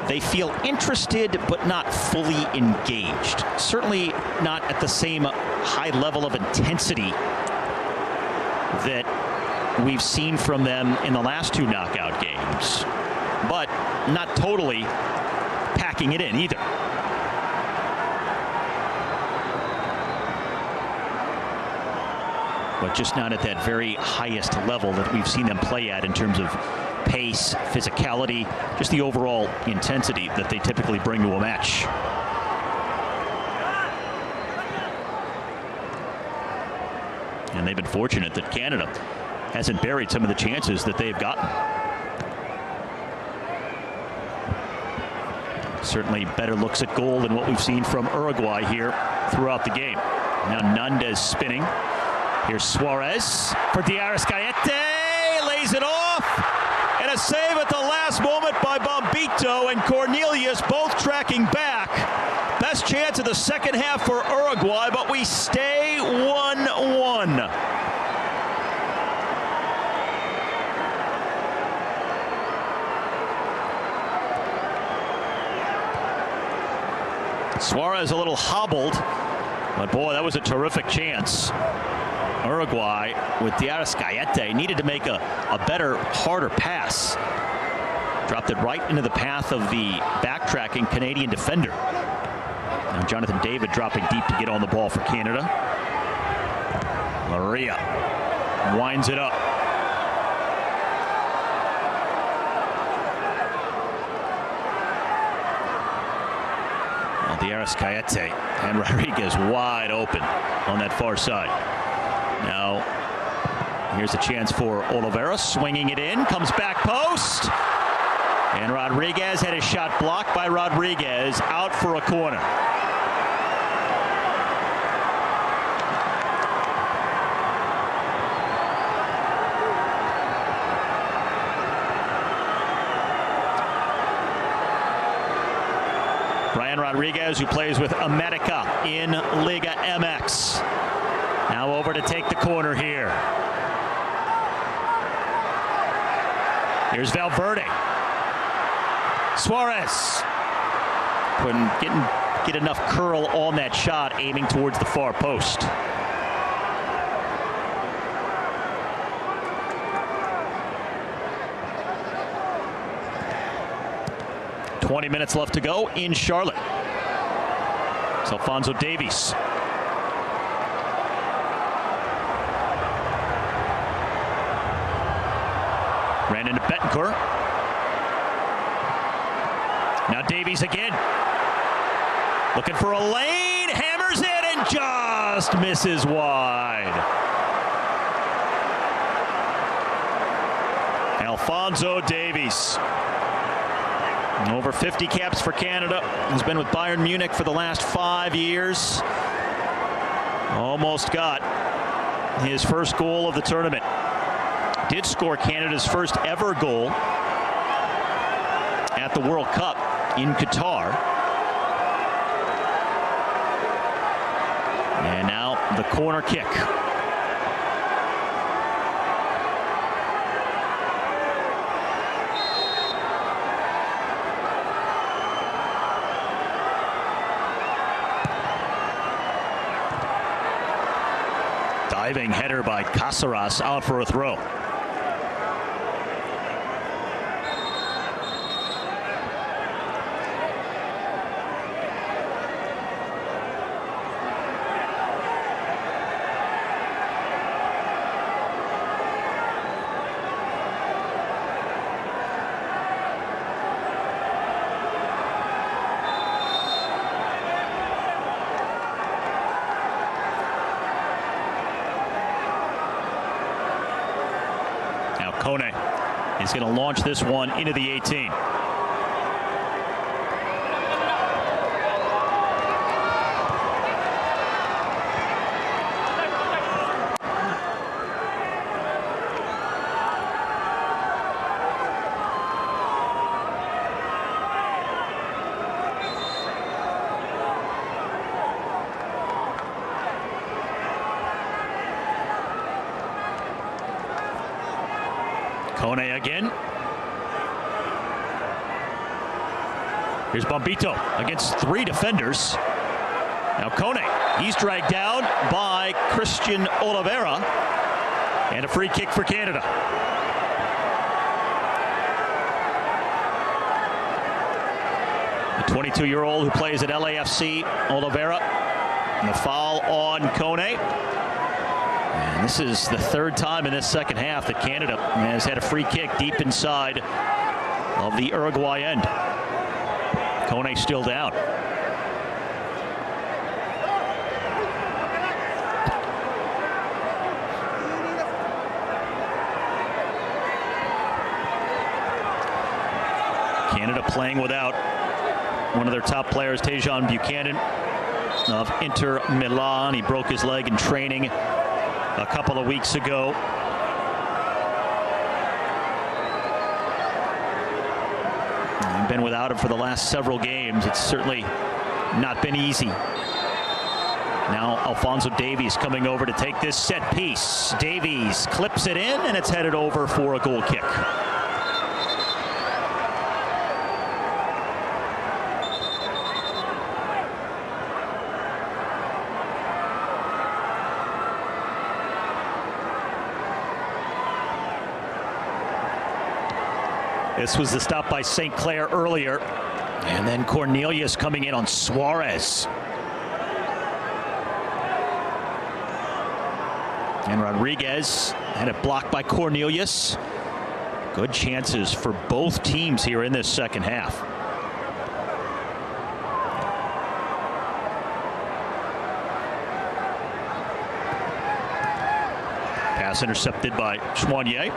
they feel interested but not fully engaged. Certainly not at the same high level of intensity that we've seen from them in the last 2 knockout games, but not totally packing it in either. But just not at that very highest level that we've seen them play at in terms of pace, physicality, just the overall intensity that they typically bring to a match. And they've been fortunate that Canada hasn't buried some of the chances that they've gotten. Certainly better looks at goal than what we've seen from Uruguay here throughout the game. Now Nunez spinning. Here's Suarez for Diarra Scayete. lays it off. And a save at the last moment by Bombito and Cornelius, both tracking back. Best chance of the second half for Uruguay, but we stay 1-1. Suarez a little hobbled, but boy, that was a terrific chance. Uruguay with Diarra needed to make a better, harder pass. Dropped it right into the path of the backtracking Canadian defender. Now Jonathan David dropping deep to get on the ball for Canada. Maria winds it up. Diarra and Rodriguez wide open on that far side. Now, here's a chance for Oliveira, swinging it in, comes back post. And Rodriguez had his shot blocked by Rodriguez, out for a corner. Brian Rodriguez, who plays with America in Liga MX. Now over to take the corner here. Here's Valverde. Suarez couldn't get enough curl on that shot, aiming towards the far post. "20 minutes left to go in Charlotte." It's Alphonso Davies. Ran into Betancourt. Now Davies again. Looking for a lane. Hammers it and just misses wide. Alphonso Davies. Over 50 caps for Canada. He's been with Bayern Munich for the last 5 years. Almost got his first goal of the tournament. Did score Canada's first ever goal at the World Cup in Qatar. And now the corner kick. Diving header by Caceres, out for a throw. Kone is going to launch this one into the 18. Kone again. Here's Bombito against 3 defenders. Now Kone, he's dragged down by Christian Oliveira. And a free kick for Canada. The 22-year-old who plays at LAFC, Oliveira. And the foul on Kone. And this is the 3rd time in this second half that Canada has had a free kick deep inside of the Uruguay end. Kone still down. Canada playing without one of their top players, Tejan Buchanan of Inter Milan. He broke his leg in training a couple of weeks ago. been without him for the last several games. It's certainly not been easy. Now Alphonso Davies coming over to take this set piece. Davies clips it in, and it's headed over for a goal kick. This was the stop by St. Clair earlier. And then Cornelius coming in on Suarez. And Rodriguez had it blocked by Cornelius. Good chances for both teams here in this second half. Pass intercepted by Chouanier.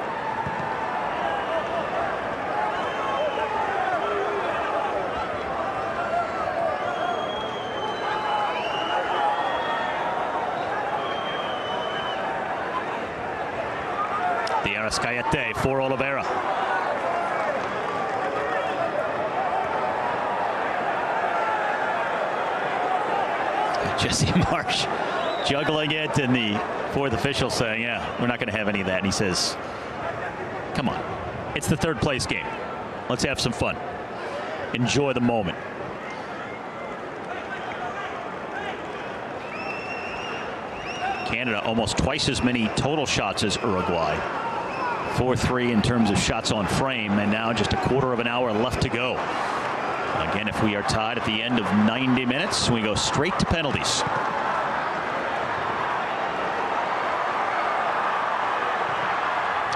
Arrascaete for Oliveira. Jesse Marsh juggling it, and the fourth official saying, yeah, we're not going to have any of that. And he says, come on, it's the third place game. Let's have some fun. Enjoy the moment. Canada almost twice as many total shots as Uruguay. 4-3 in terms of shots on frame, and now just a quarter of an hour left to go. Again, if we are tied at the end of 90 minutes, we go straight to penalties.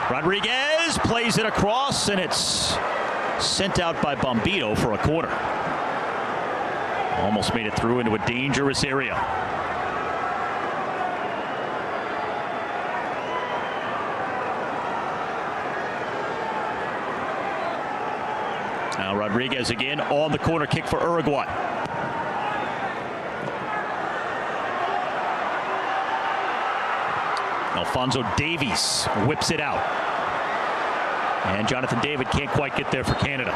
Rodriguez plays it across, and it's sent out by Bombito for a corner. Almost made it through into a dangerous area. Now Rodriguez again on the corner kick for Uruguay. Alphonso Davies whips it out. And Jonathan David can't quite get there for Canada.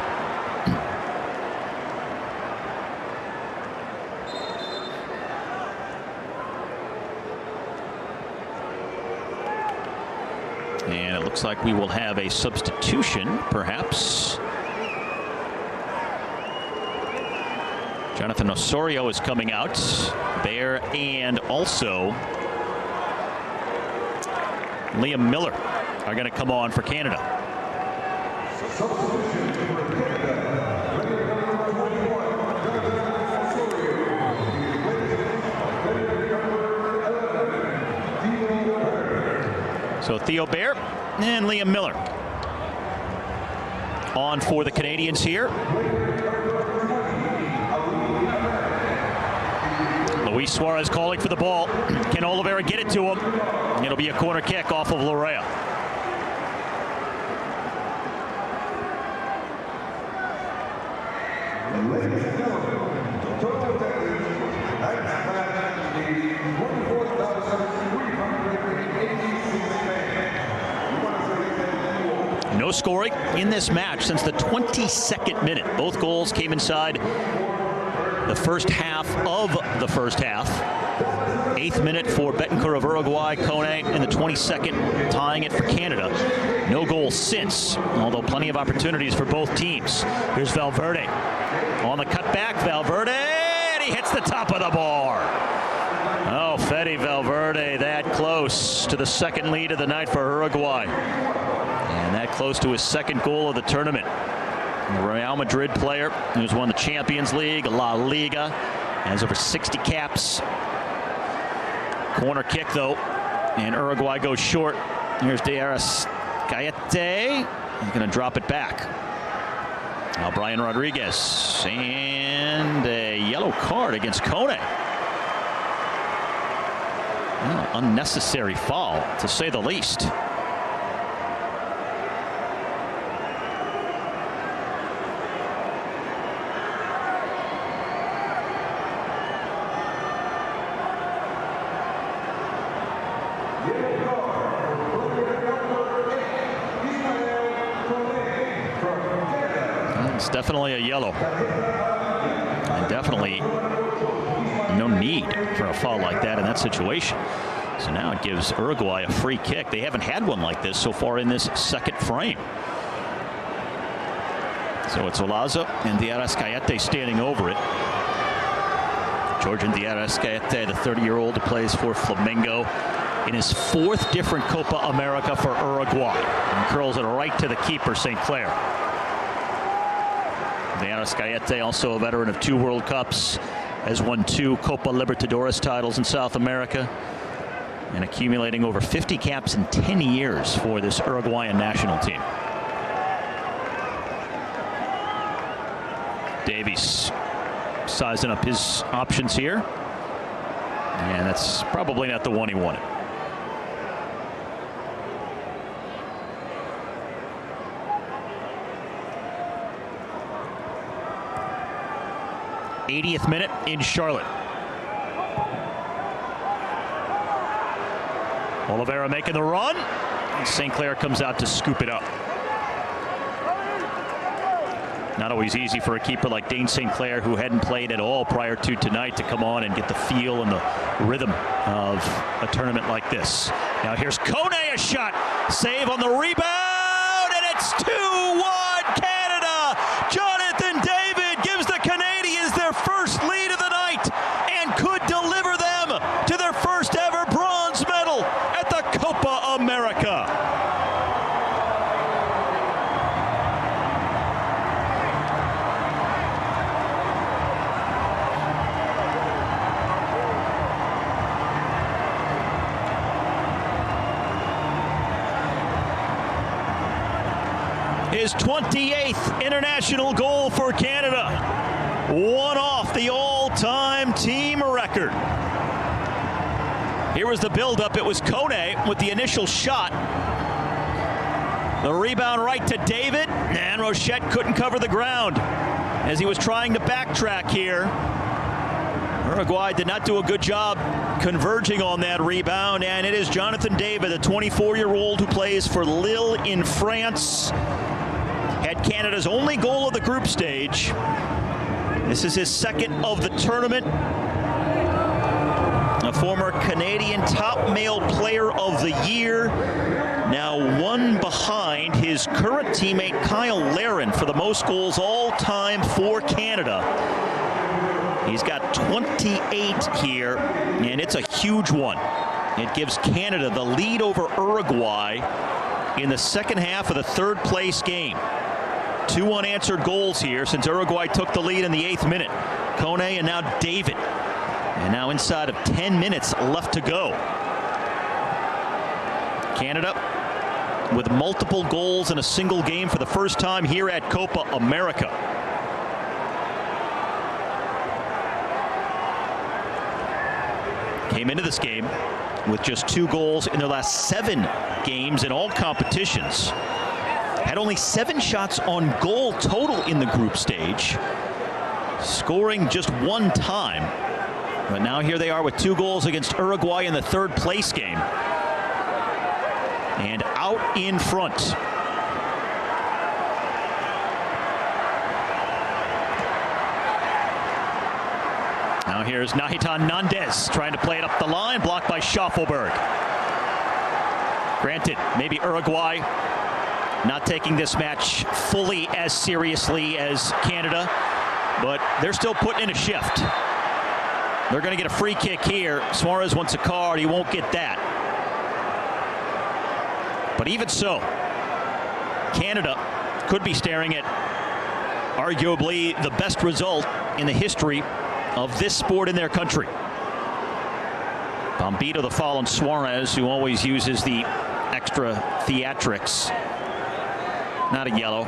And it looks like we will have a substitution, perhaps. Jonathan Osorio is coming out there, and also Liam Miller are going to come on for Canada. So Theo Bair and Liam Miller on for the Canadians here. Luis Suarez calling for the ball. Can Oliveira get it to him? It'll be a corner kick off of Lorea. No scoring in this match since the 22nd minute. Both goals came inside the first half of the first half. 8th minute for Betancourt of Uruguay, Kone in the 22nd, tying it for Canada. No goals since, although plenty of opportunities for both teams. Here's Valverde on the cutback. Valverde, and he hits the top of the bar. Oh, Fede Valverde that close to the second lead of the night for Uruguay. And that close to his second goal of the tournament. The Real Madrid player who's won the Champions League, La Liga, has over 60 caps. Corner kick, though, and Uruguay goes short. Here's De Arrascaete. He's going to drop it back. Now Brian Rodriguez, and a yellow card against Kone. Unnecessary foul, to say the least. It's definitely a yellow. And definitely no need for a foul like that in that situation. So now it gives Uruguay a free kick. They haven't had one like this so far in this second frame. So it's Olaza and De Arrascaete standing over it. Georgian De Arrascaete, the 30-year-old who plays for Flamengo, in his 4th different Copa America for Uruguay, and curls it right to the keeper, St. Clair. De Arrascaete, also a veteran of 2 World Cups, has won 2 Copa Libertadores titles in South America, and accumulating over 50 caps in 10 years for this Uruguayan national team. Davies sizing up his options here, and that's probably not the one he wanted. '80th minute in Charlotte. Oliveira making the run, and St. Clair comes out to scoop it up. Not always easy for a keeper like Dane St. Clair, who hadn't played at all prior to tonight, to come on and get the feel and the rhythm of a tournament like this. Now here's Kone, a shot, save on the rebound, and it's 2-1 Canada. Jonathan David gives the Canadians their first lead of the night and could deliver them to their first ever bronze medal at the Copa America. His 28th international goal for Canada, one off the all-time team record. Here was the build-up. It was Kone with the initial shot. The rebound right to David, and Rochette couldn't cover the ground as he was trying to backtrack here. Uruguay did not do a good job converging on that rebound, and it is Jonathan David, the 24-year-old who plays for Lille in France. Had Canada's only goal of the group stage. This is his 2nd of the tournament. A former Canadian top male player of the year. Now 1 behind his current teammate Kyle Larin for the most goals all time for Canada. He's got 28 here, and it's a huge one. It gives Canada the lead over Uruguay in the second half of the 3rd place game. 2 unanswered goals here since Uruguay took the lead in the 8th minute. Kone and now David. And now inside of 10 minutes left to go. Canada with multiple goals in a single game for the first time here at Copa America. Came into this game with just 2 goals in their last 7 games in all competitions. Had only 7 shots on goal total in the group stage, scoring just 1 time. But now here they are with 2 goals against Uruguay in the 3rd place game. And out in front. Now here's Nahitan Nandez trying to play it up the line, blocked by Schaffelberg. Granted, maybe Uruguay not taking this match fully as seriously as Canada, but they're still putting in a shift. They're going to get a free kick here. Suarez wants a card. He won't get that. But even so, Canada could be staring at arguably the best result in the history of this sport in their country. Bombito the foul on Suarez, who always uses the extra theatrics. Not a yellow,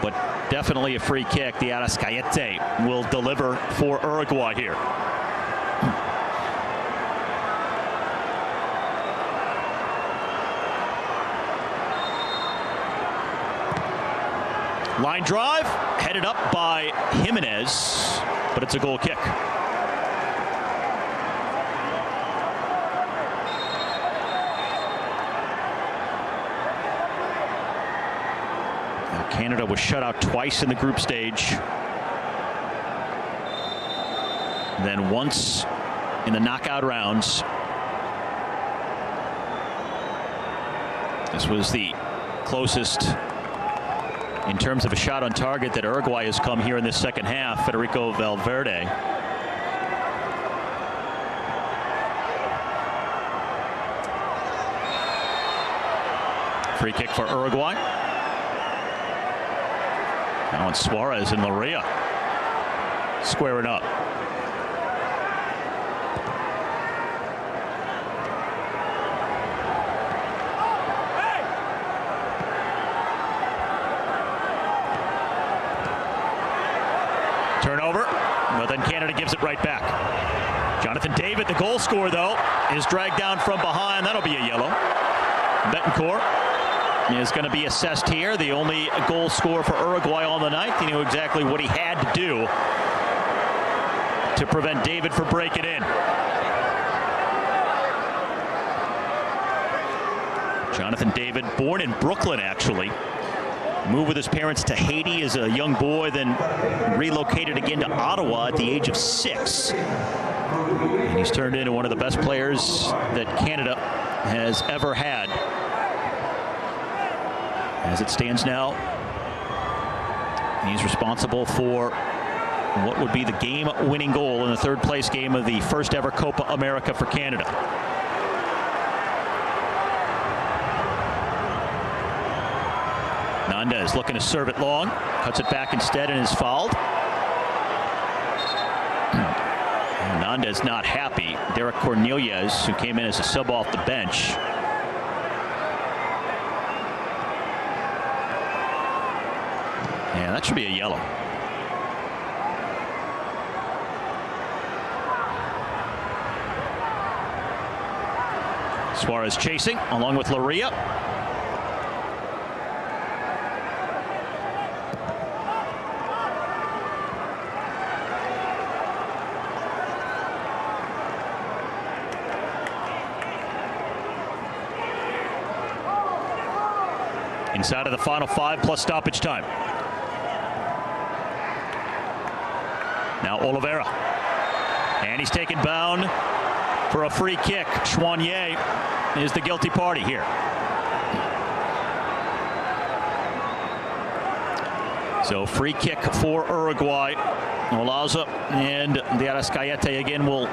but definitely a free kick. De Arrascaete will deliver for Uruguay here. Line drive, headed up by Jimenez, but it's a goal kick. Canada was shut out twice in the group stage. Then once in the knockout rounds. This was the closest in terms of a shot on target that Uruguay has come here in this second half. Federico Valverde. Free kick for Uruguay. Now it's Suarez and Loria squaring up. Turnover, but then Canada gives it right back. Jonathan David, the goal scorer, though, is dragged down from behind. That'll be a yellow. Betancourt is going to be assessed here. The only goal scorer for Uruguay on the night. He knew exactly what he had to do to prevent David from breaking in. Jonathan David, born in Brooklyn, actually. Moved with his parents to Haiti as a young boy, then relocated again to Ottawa at the age of 6. And he's turned into one of the best players that Canada has ever had. As it stands now, he's responsible for what would be the game-winning goal in the third-place game of the first-ever Copa America for Canada. Nandez looking to serve it long, cuts it back instead and is fouled. Nandez not happy. Derek Cornelius, who came in as a sub off the bench. Yeah, that should be a yellow. Suarez chasing along with Loria. Inside of the final 5 plus stoppage time. Now Oliveira. And he's taken bound for a free kick. Chouanier is the guilty party here. So free kick for Uruguay. Olaza and the Arrascaeta again will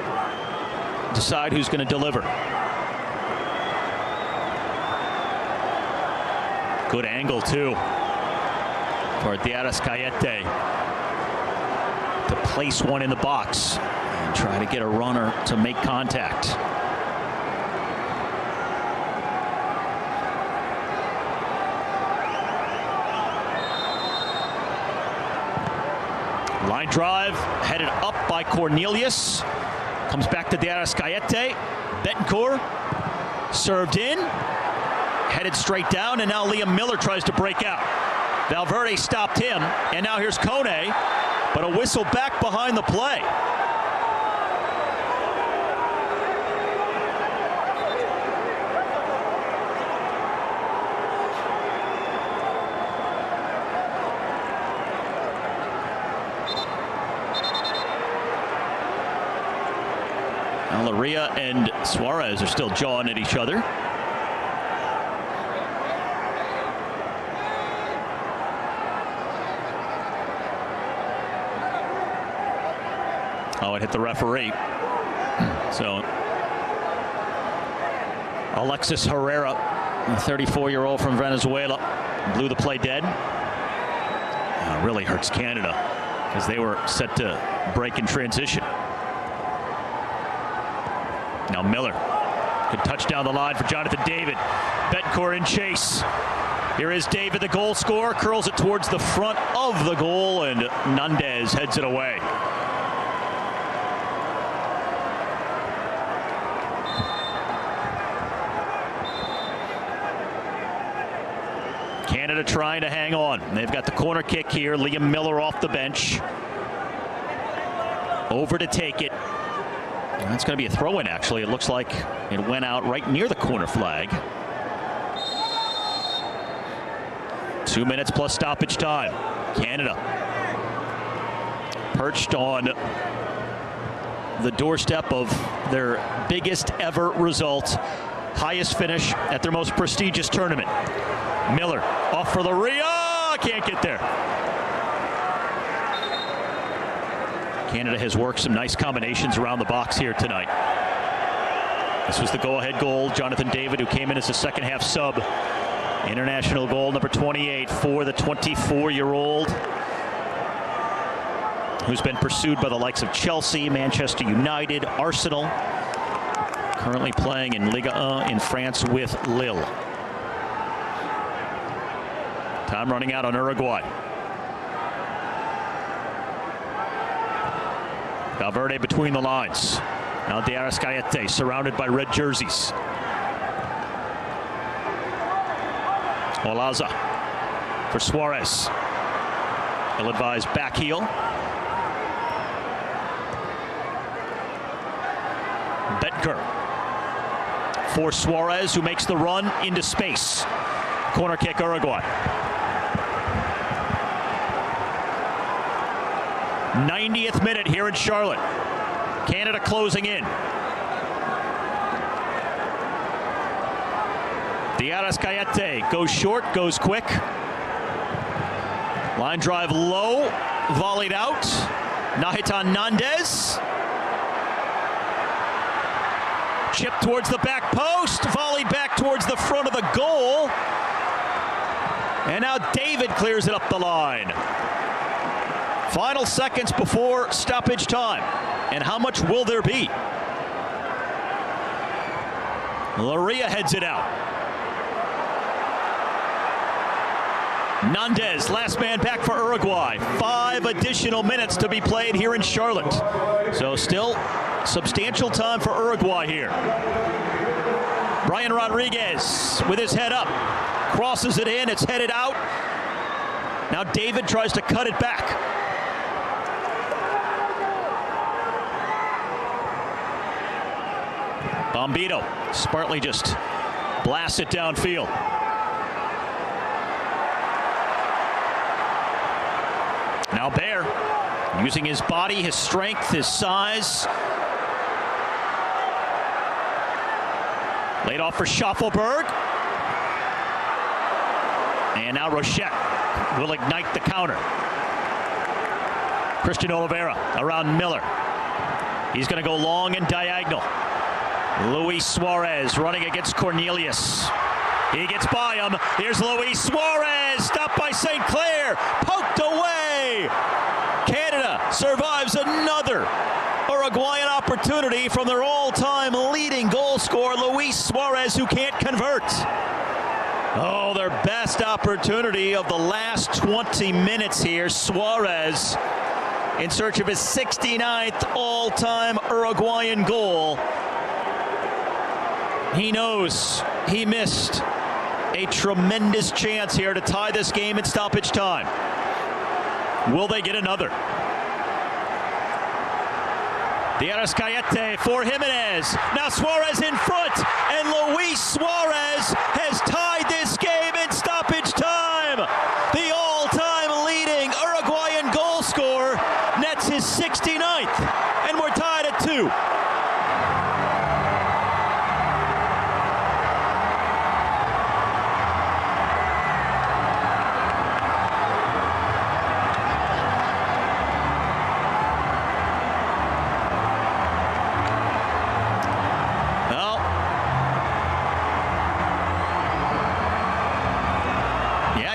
decide who's going to deliver. Good angle, too, for the Arrascaeta to place one in the box and try to get a runner to make contact. Line drive headed up by Cornelius. Comes back to the Arrascaeta. Betancourt served in. Headed straight down, and now Liam Miller tries to break out. Valverde stopped him, and now here's Kone, but a whistle back behind the play. Now Loria and Suarez are still jawing at each other. Oh, it hit the referee. So Alexis Herrera, a 34-year-old from Venezuela, blew the play dead. Really hurts Canada because they were set to break in transition. Now Miller could touch down the line for Jonathan David. Betancourt in chase. Here is David, the goal scorer, curls it towards the front of the goal, and Nandez heads it away. Canada trying to hang on. They've got the corner kick here. Liam Miller off the bench. Over to take it. That's going to be a throw-in, actually. It looks like it went out right near the corner flag. 2 minutes plus stoppage time. Canada perched on the doorstep of their biggest ever result, highest finish at their most prestigious tournament. Miller off for Luria, can't get there. Canada has worked some nice combinations around the box here tonight. This was the go-ahead goal. Jonathan David, who came in as a second-half sub. International goal number 28 for the 24-year-old, who's been pursued by the likes of Chelsea, Manchester United, Arsenal. Currently playing in Ligue 1 in France with Lille. Time running out on Uruguay. Valverde between the lines. Now De Arrascaete surrounded by red jerseys. Olaza for Suarez. Ill-advised back heel. Betker for Suarez, who makes the run into space. Corner kick, Uruguay. 90th minute here in Charlotte. Canada closing in. De Arrascaete goes short, goes quick. Line drive low, volleyed out. Nahitan Nandez. Chip towards the back post, volleyed back towards the front of the goal. And now David clears it up the line. Final seconds before stoppage time. And how much will there be? Luria heads it out. Nandez, last man back for Uruguay. 5 additional minutes to be played here in Charlotte. So still substantial time for Uruguay here. Brian Rodriguez with his head up. Crosses it in, it's headed out. Now David tries to cut it back. Bombito, smartly just blasts it downfield. Now Bear, using his body, his strength, his size. Laid off for Schaffelberg. And now Rochette will ignite the counter. Christian Oliveira around Miller. He's going to go long and diagonal. Luis Suarez running against Cornelius. He gets by him. Here's Luis Suarez, stopped by St. Clair, poked away. Canada survives another Uruguayan opportunity from their all-time leading goal scorer, Luis Suarez, who can't convert. Oh, their best opportunity of the last 20 minutes here. Suarez in search of his 69th all-time Uruguayan goal. He knows he missed a tremendous chance here to tie this game in stoppage time. Will they get another? De Arrascaete for Jimenez. Now Suarez in front, and Luis Suarez has tied this game in stoppage time. The all-time leading Uruguayan goal scorer nets his 69th, and we're tied at 2.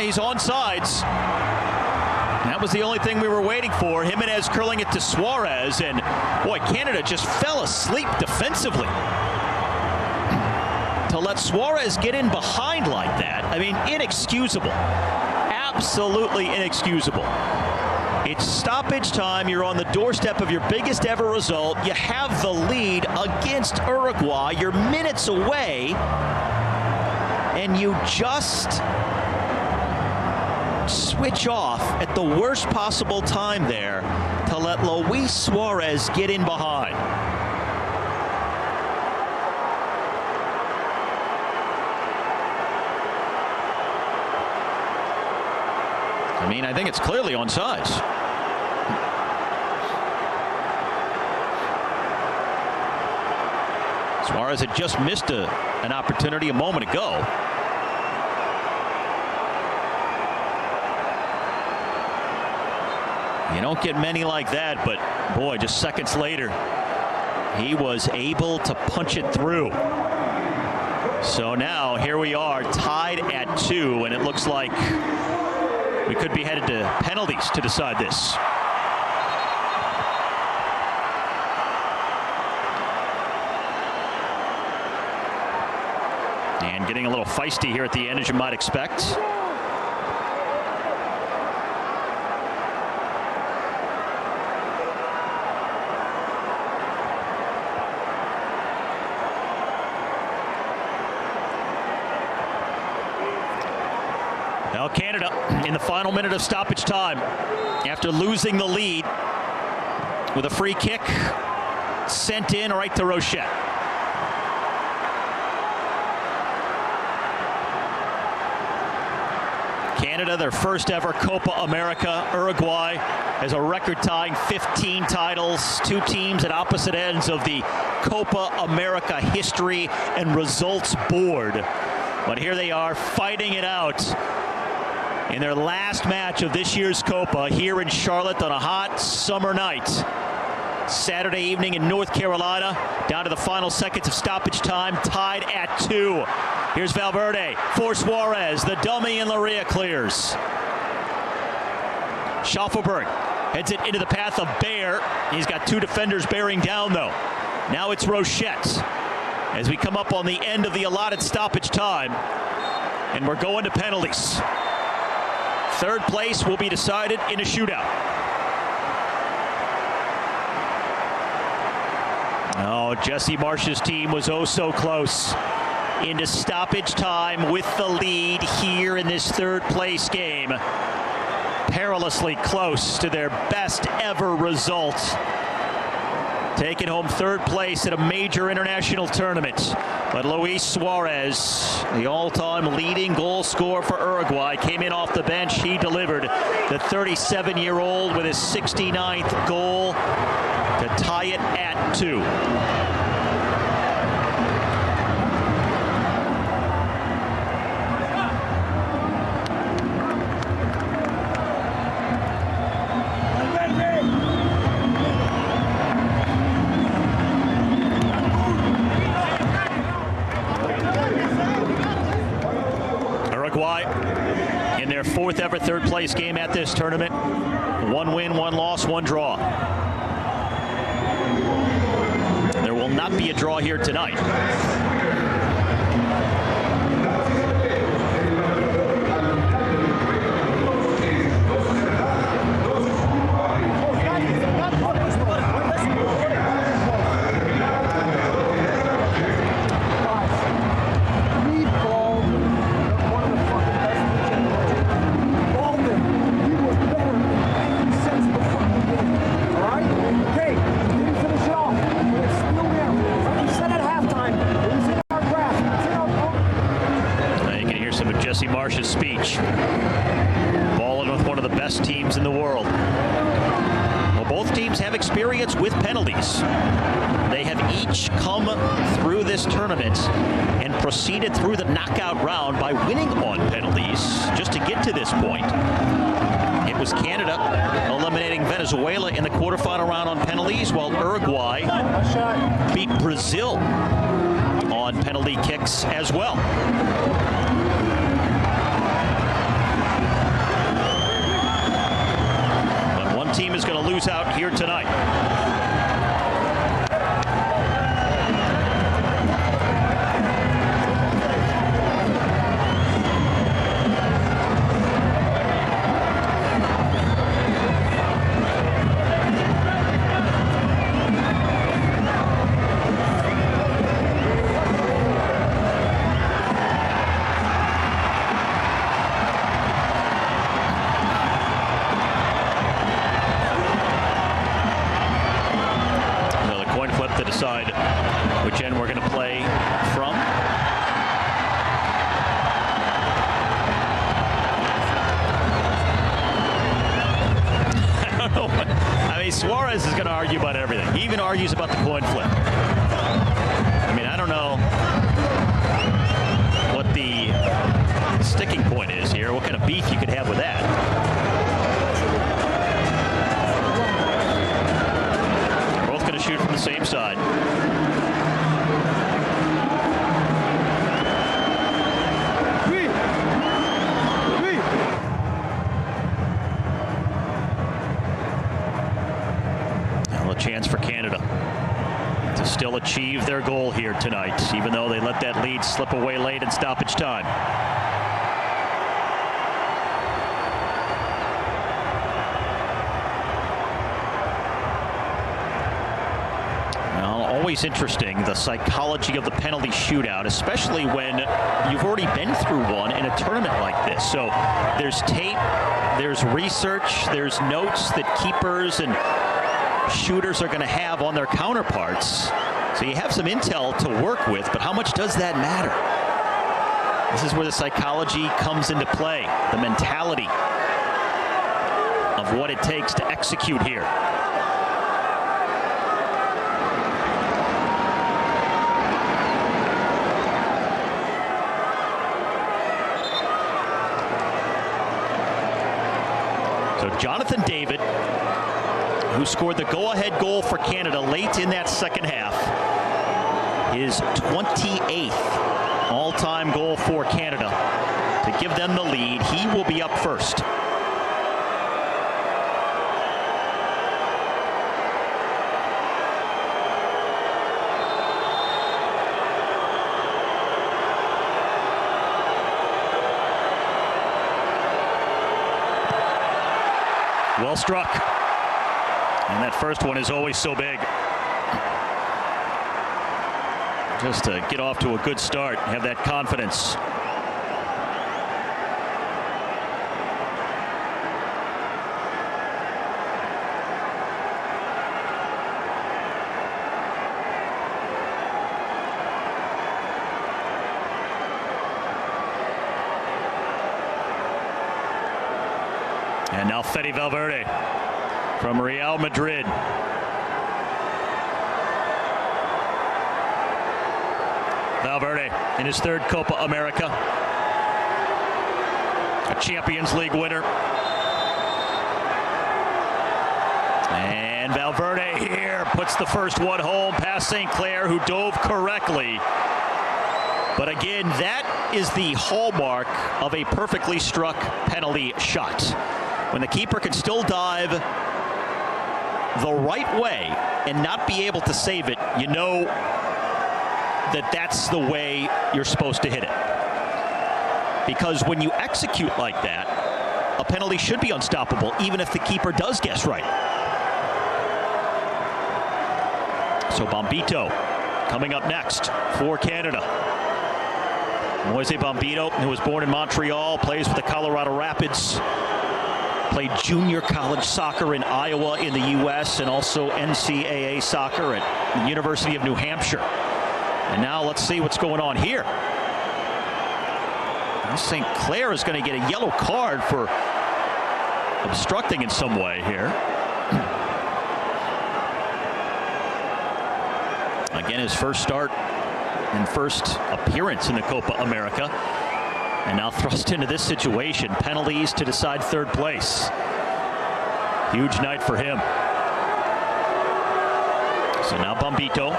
He's on sides. That was the only thing we were waiting for. Jimenez curling it to Suarez, and boy, Canada just fell asleep defensively. To let Suarez get in behind like that, I mean, inexcusable. Absolutely inexcusable. It's stoppage time. You're on the doorstep of your biggest ever result. You have the lead against Uruguay. You're minutes away, and you just switch off at the worst possible time there to let Luis Suarez get in behind. I mean, I think it's clearly onside. Suarez had just missed an opportunity a moment ago. You don't get many like that, but boy, just seconds later, he was able to punch it through. So now here we are, tied at 2, and it looks like we could be headed to penalties to decide this. And getting a little feisty here at the end, as you might expect. Now Canada in the final minute of stoppage time after losing the lead with a free kick sent in right to Rochette. Canada, their first ever Copa America. Uruguay has a record-tying 15 titles. Two teams at opposite ends of the Copa America history and results board. But here they are fighting it out in their last match of this year's Copa here in Charlotte on a hot summer night. Saturday evening in North Carolina, down to the final seconds of stoppage time, tied at 2. Here's Valverde for Suarez. The dummy and Laria clears. Schaffelberg heads it into the path of Baer. He's got two defenders bearing down, though. Now it's Rochette as we come up on the end of the allotted stoppage time, and we're going to penalties. Third place will be decided in a shootout. Oh, Jesse Marsh's team was oh so close into stoppage time with the lead here in this third place game. Perilously close to their best ever result. Taking home third place at a major international tournament. But Luis Suarez, the all-time leading goal scorer for Uruguay, came in off the bench. He delivered. The 37-year-old with his 69th goal to tie it at 2. In their fourth ever third place game at this tournament. 1 win, 1 loss, 1 draw. There will not be a draw here tonight. Jesse Marsh's speech. Balling with one of the best teams in the world. Well, both teams have experience with penalties. They have each come through this tournament and proceeded through the knockout round by winning on penalties just to get to this point. It was Canada eliminating Venezuela in the quarterfinal round on penalties, while Uruguay beat Brazil on penalty kicks as well. Team is going to lose out here tonight. Decide which end we're going to play from. Suarez is going to argue about everything. He even argues about the coin flip. I mean, I don't know what the sticking point is here, what kind of beef you could have with that. They're both going to shoot from the same side. Chance for Canada to still achieve their goal here tonight, even though they let that lead slip away late in stoppage time. Well, always interesting, the psychology of the penalty shootout, especially when you've already been through one in a tournament like this. So there's tape, there's research, there's notes that keepers and shooters are going to have on their counterparts. So you have some intel to work with, but how much does that matter? This is where the psychology comes into play, the mentality of what it takes to execute here. So Jonathan David, who scored the go-ahead goal for Canada late in that second half, his 28th all-time goal for Canada to give them the lead. He will be up first. Well struck. And that first one is always so big. Just to get off to a good start, have that confidence. And now Fede Valverde from Real Madrid. Valverde in his third Copa America. A Champions League winner. And Valverde here puts the first one home past St. Clair, who dove correctly. But again, that is the hallmark of a perfectly struck penalty shot. When the keeper can still dive the right way and not be able to save it, you know that that's the way you're supposed to hit it. Because when you execute like that, a penalty should be unstoppable, even if the keeper does guess right. So Bombito coming up next for Canada. Moise Bombito, who was born in Montreal, plays for the Colorado Rapids. Played junior college soccer in Iowa in the U.S. and also NCAA soccer at the University of New Hampshire. And now let's see what's going on here. St. Clair is going to get a yellow card for obstructing in some way here. Again, his first start and first appearance in the Copa America. And now thrust into this situation. Penalties to decide third place. Huge night for him. So now Bombito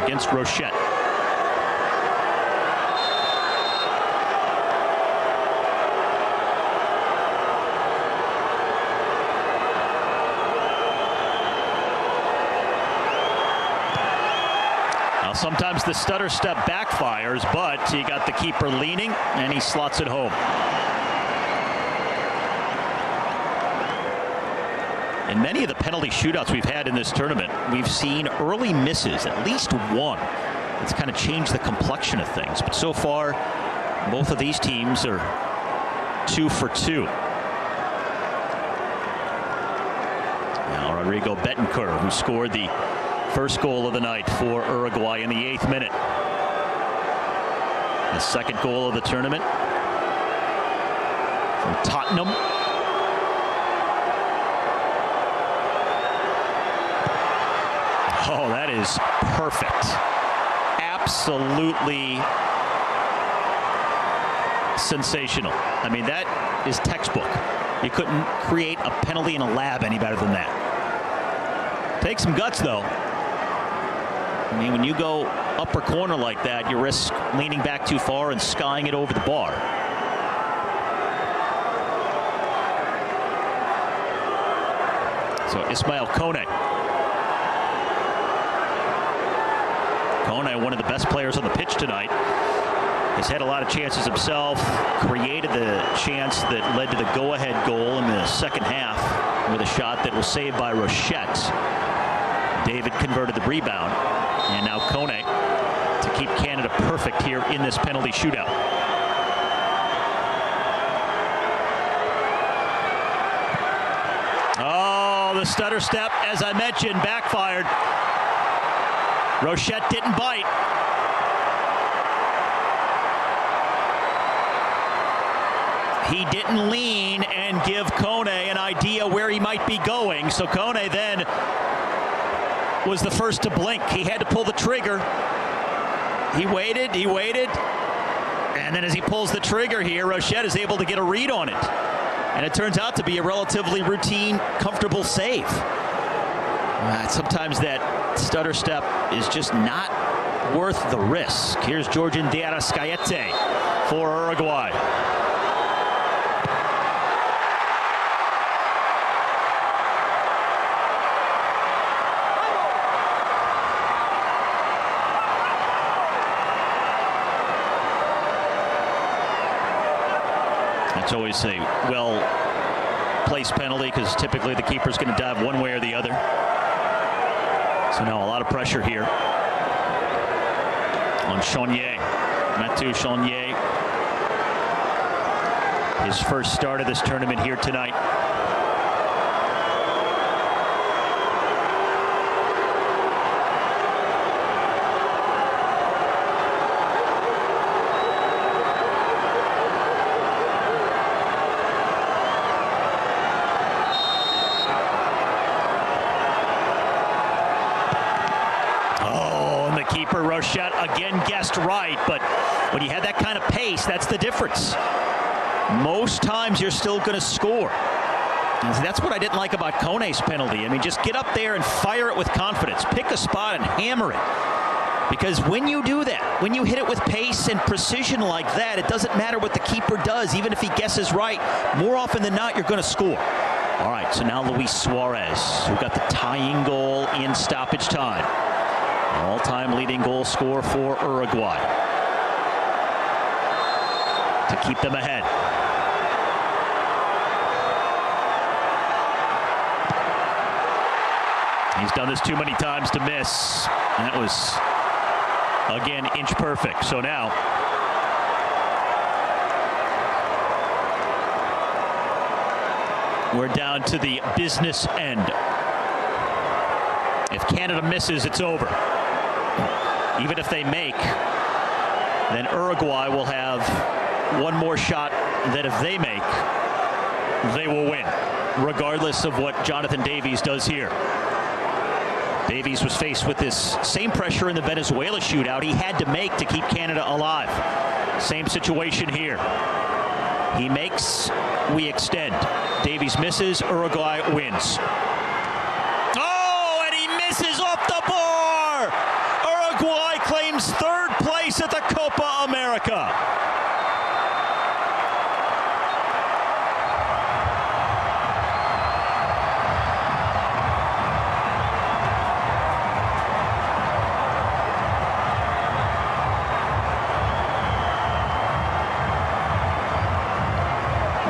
against Rochette. Sometimes the stutter step backfires, but he got the keeper leaning, and he slots it home. In many of the penalty shootouts we've had in this tournament, we've seen early misses, at least one. It's kind of changed the complexion of things. But so far, both of these teams are 2 for 2. Now Rodrigo Betancourt, who scored the first goal of the night for Uruguay in the 8th minute. The second goal of the tournament from Tottenham. Oh, that is perfect. Absolutely sensational. I mean, that is textbook. You couldn't create a penalty in a lab any better than that. Takes some guts, though. I mean, when you go upper corner like that, you risk leaning back too far and skying it over the bar. So Ismail Kone. Kone, one of the best players on the pitch tonight. He's had a lot of chances himself, created the chance that led to the go-ahead goal in the second half with a shot that was saved by Rochette. David converted the rebound, and now Kone to keep Canada perfect here in this penalty shootout. Oh, the stutter step, as I mentioned, backfired. Rochette didn't bite. He didn't lean and give Kone an idea where he might be going. So Kone then was the first to blink. He had to pull the trigger. He waited. And then as he pulls the trigger here, Rochette is able to get a read on it. And it turns out to be a relatively routine, comfortable save. Sometimes that stutter step is just not worth the risk. Here's Georgian de Arrascaete for Uruguay. It's always a well-placed penalty because typically the keeper's going to dive one way or the other. So now a lot of pressure here on Chaunier. Mathieu Chaunier. His first start of this tournament here tonight. Keeper Rochette again guessed right, but when you have that kind of pace, that's the difference. Most times you're still going to score. And that's what I didn't like about Kone's penalty. I mean, just get up there and fire it with confidence. Pick a spot and hammer it. Because when you do that, when you hit it with pace and precision like that, it doesn't matter what the keeper does, even if he guesses right. More often than not, you're going to score. All right, so now Luis Suarez, who got the tying goal in stoppage time. All-time leading goal scorer for Uruguay to keep them ahead. He's done this too many times to miss. And that was, again, inch perfect. So now we're down to the business end. If Canada misses, it's over. Even if they make, then Uruguay will have one more shot that if they make, they will win, regardless of what Jonathan Davies does here. Davies was faced with this same pressure in the Venezuela shootout he had to make to keep Canada alive. Same situation here. He makes, we extend. Davies misses, Uruguay wins. Oh, and he misses off the bar! Uruguay claims third place at the Copa America.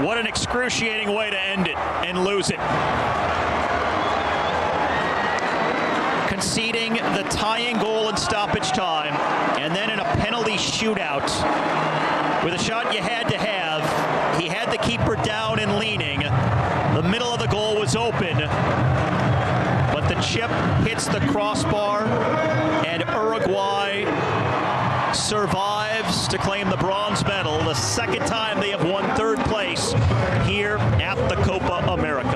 What an excruciating way to end it and lose it. Conceding the tying goal in stoppage time, and then in a penalty shootout with a shot you had to have. He had the keeper down and leaning. The middle of the goal was open, but the chip hits the crossbar, and Uruguay survives to claim the bronze medal, the second time they have won third place here at the Copa America.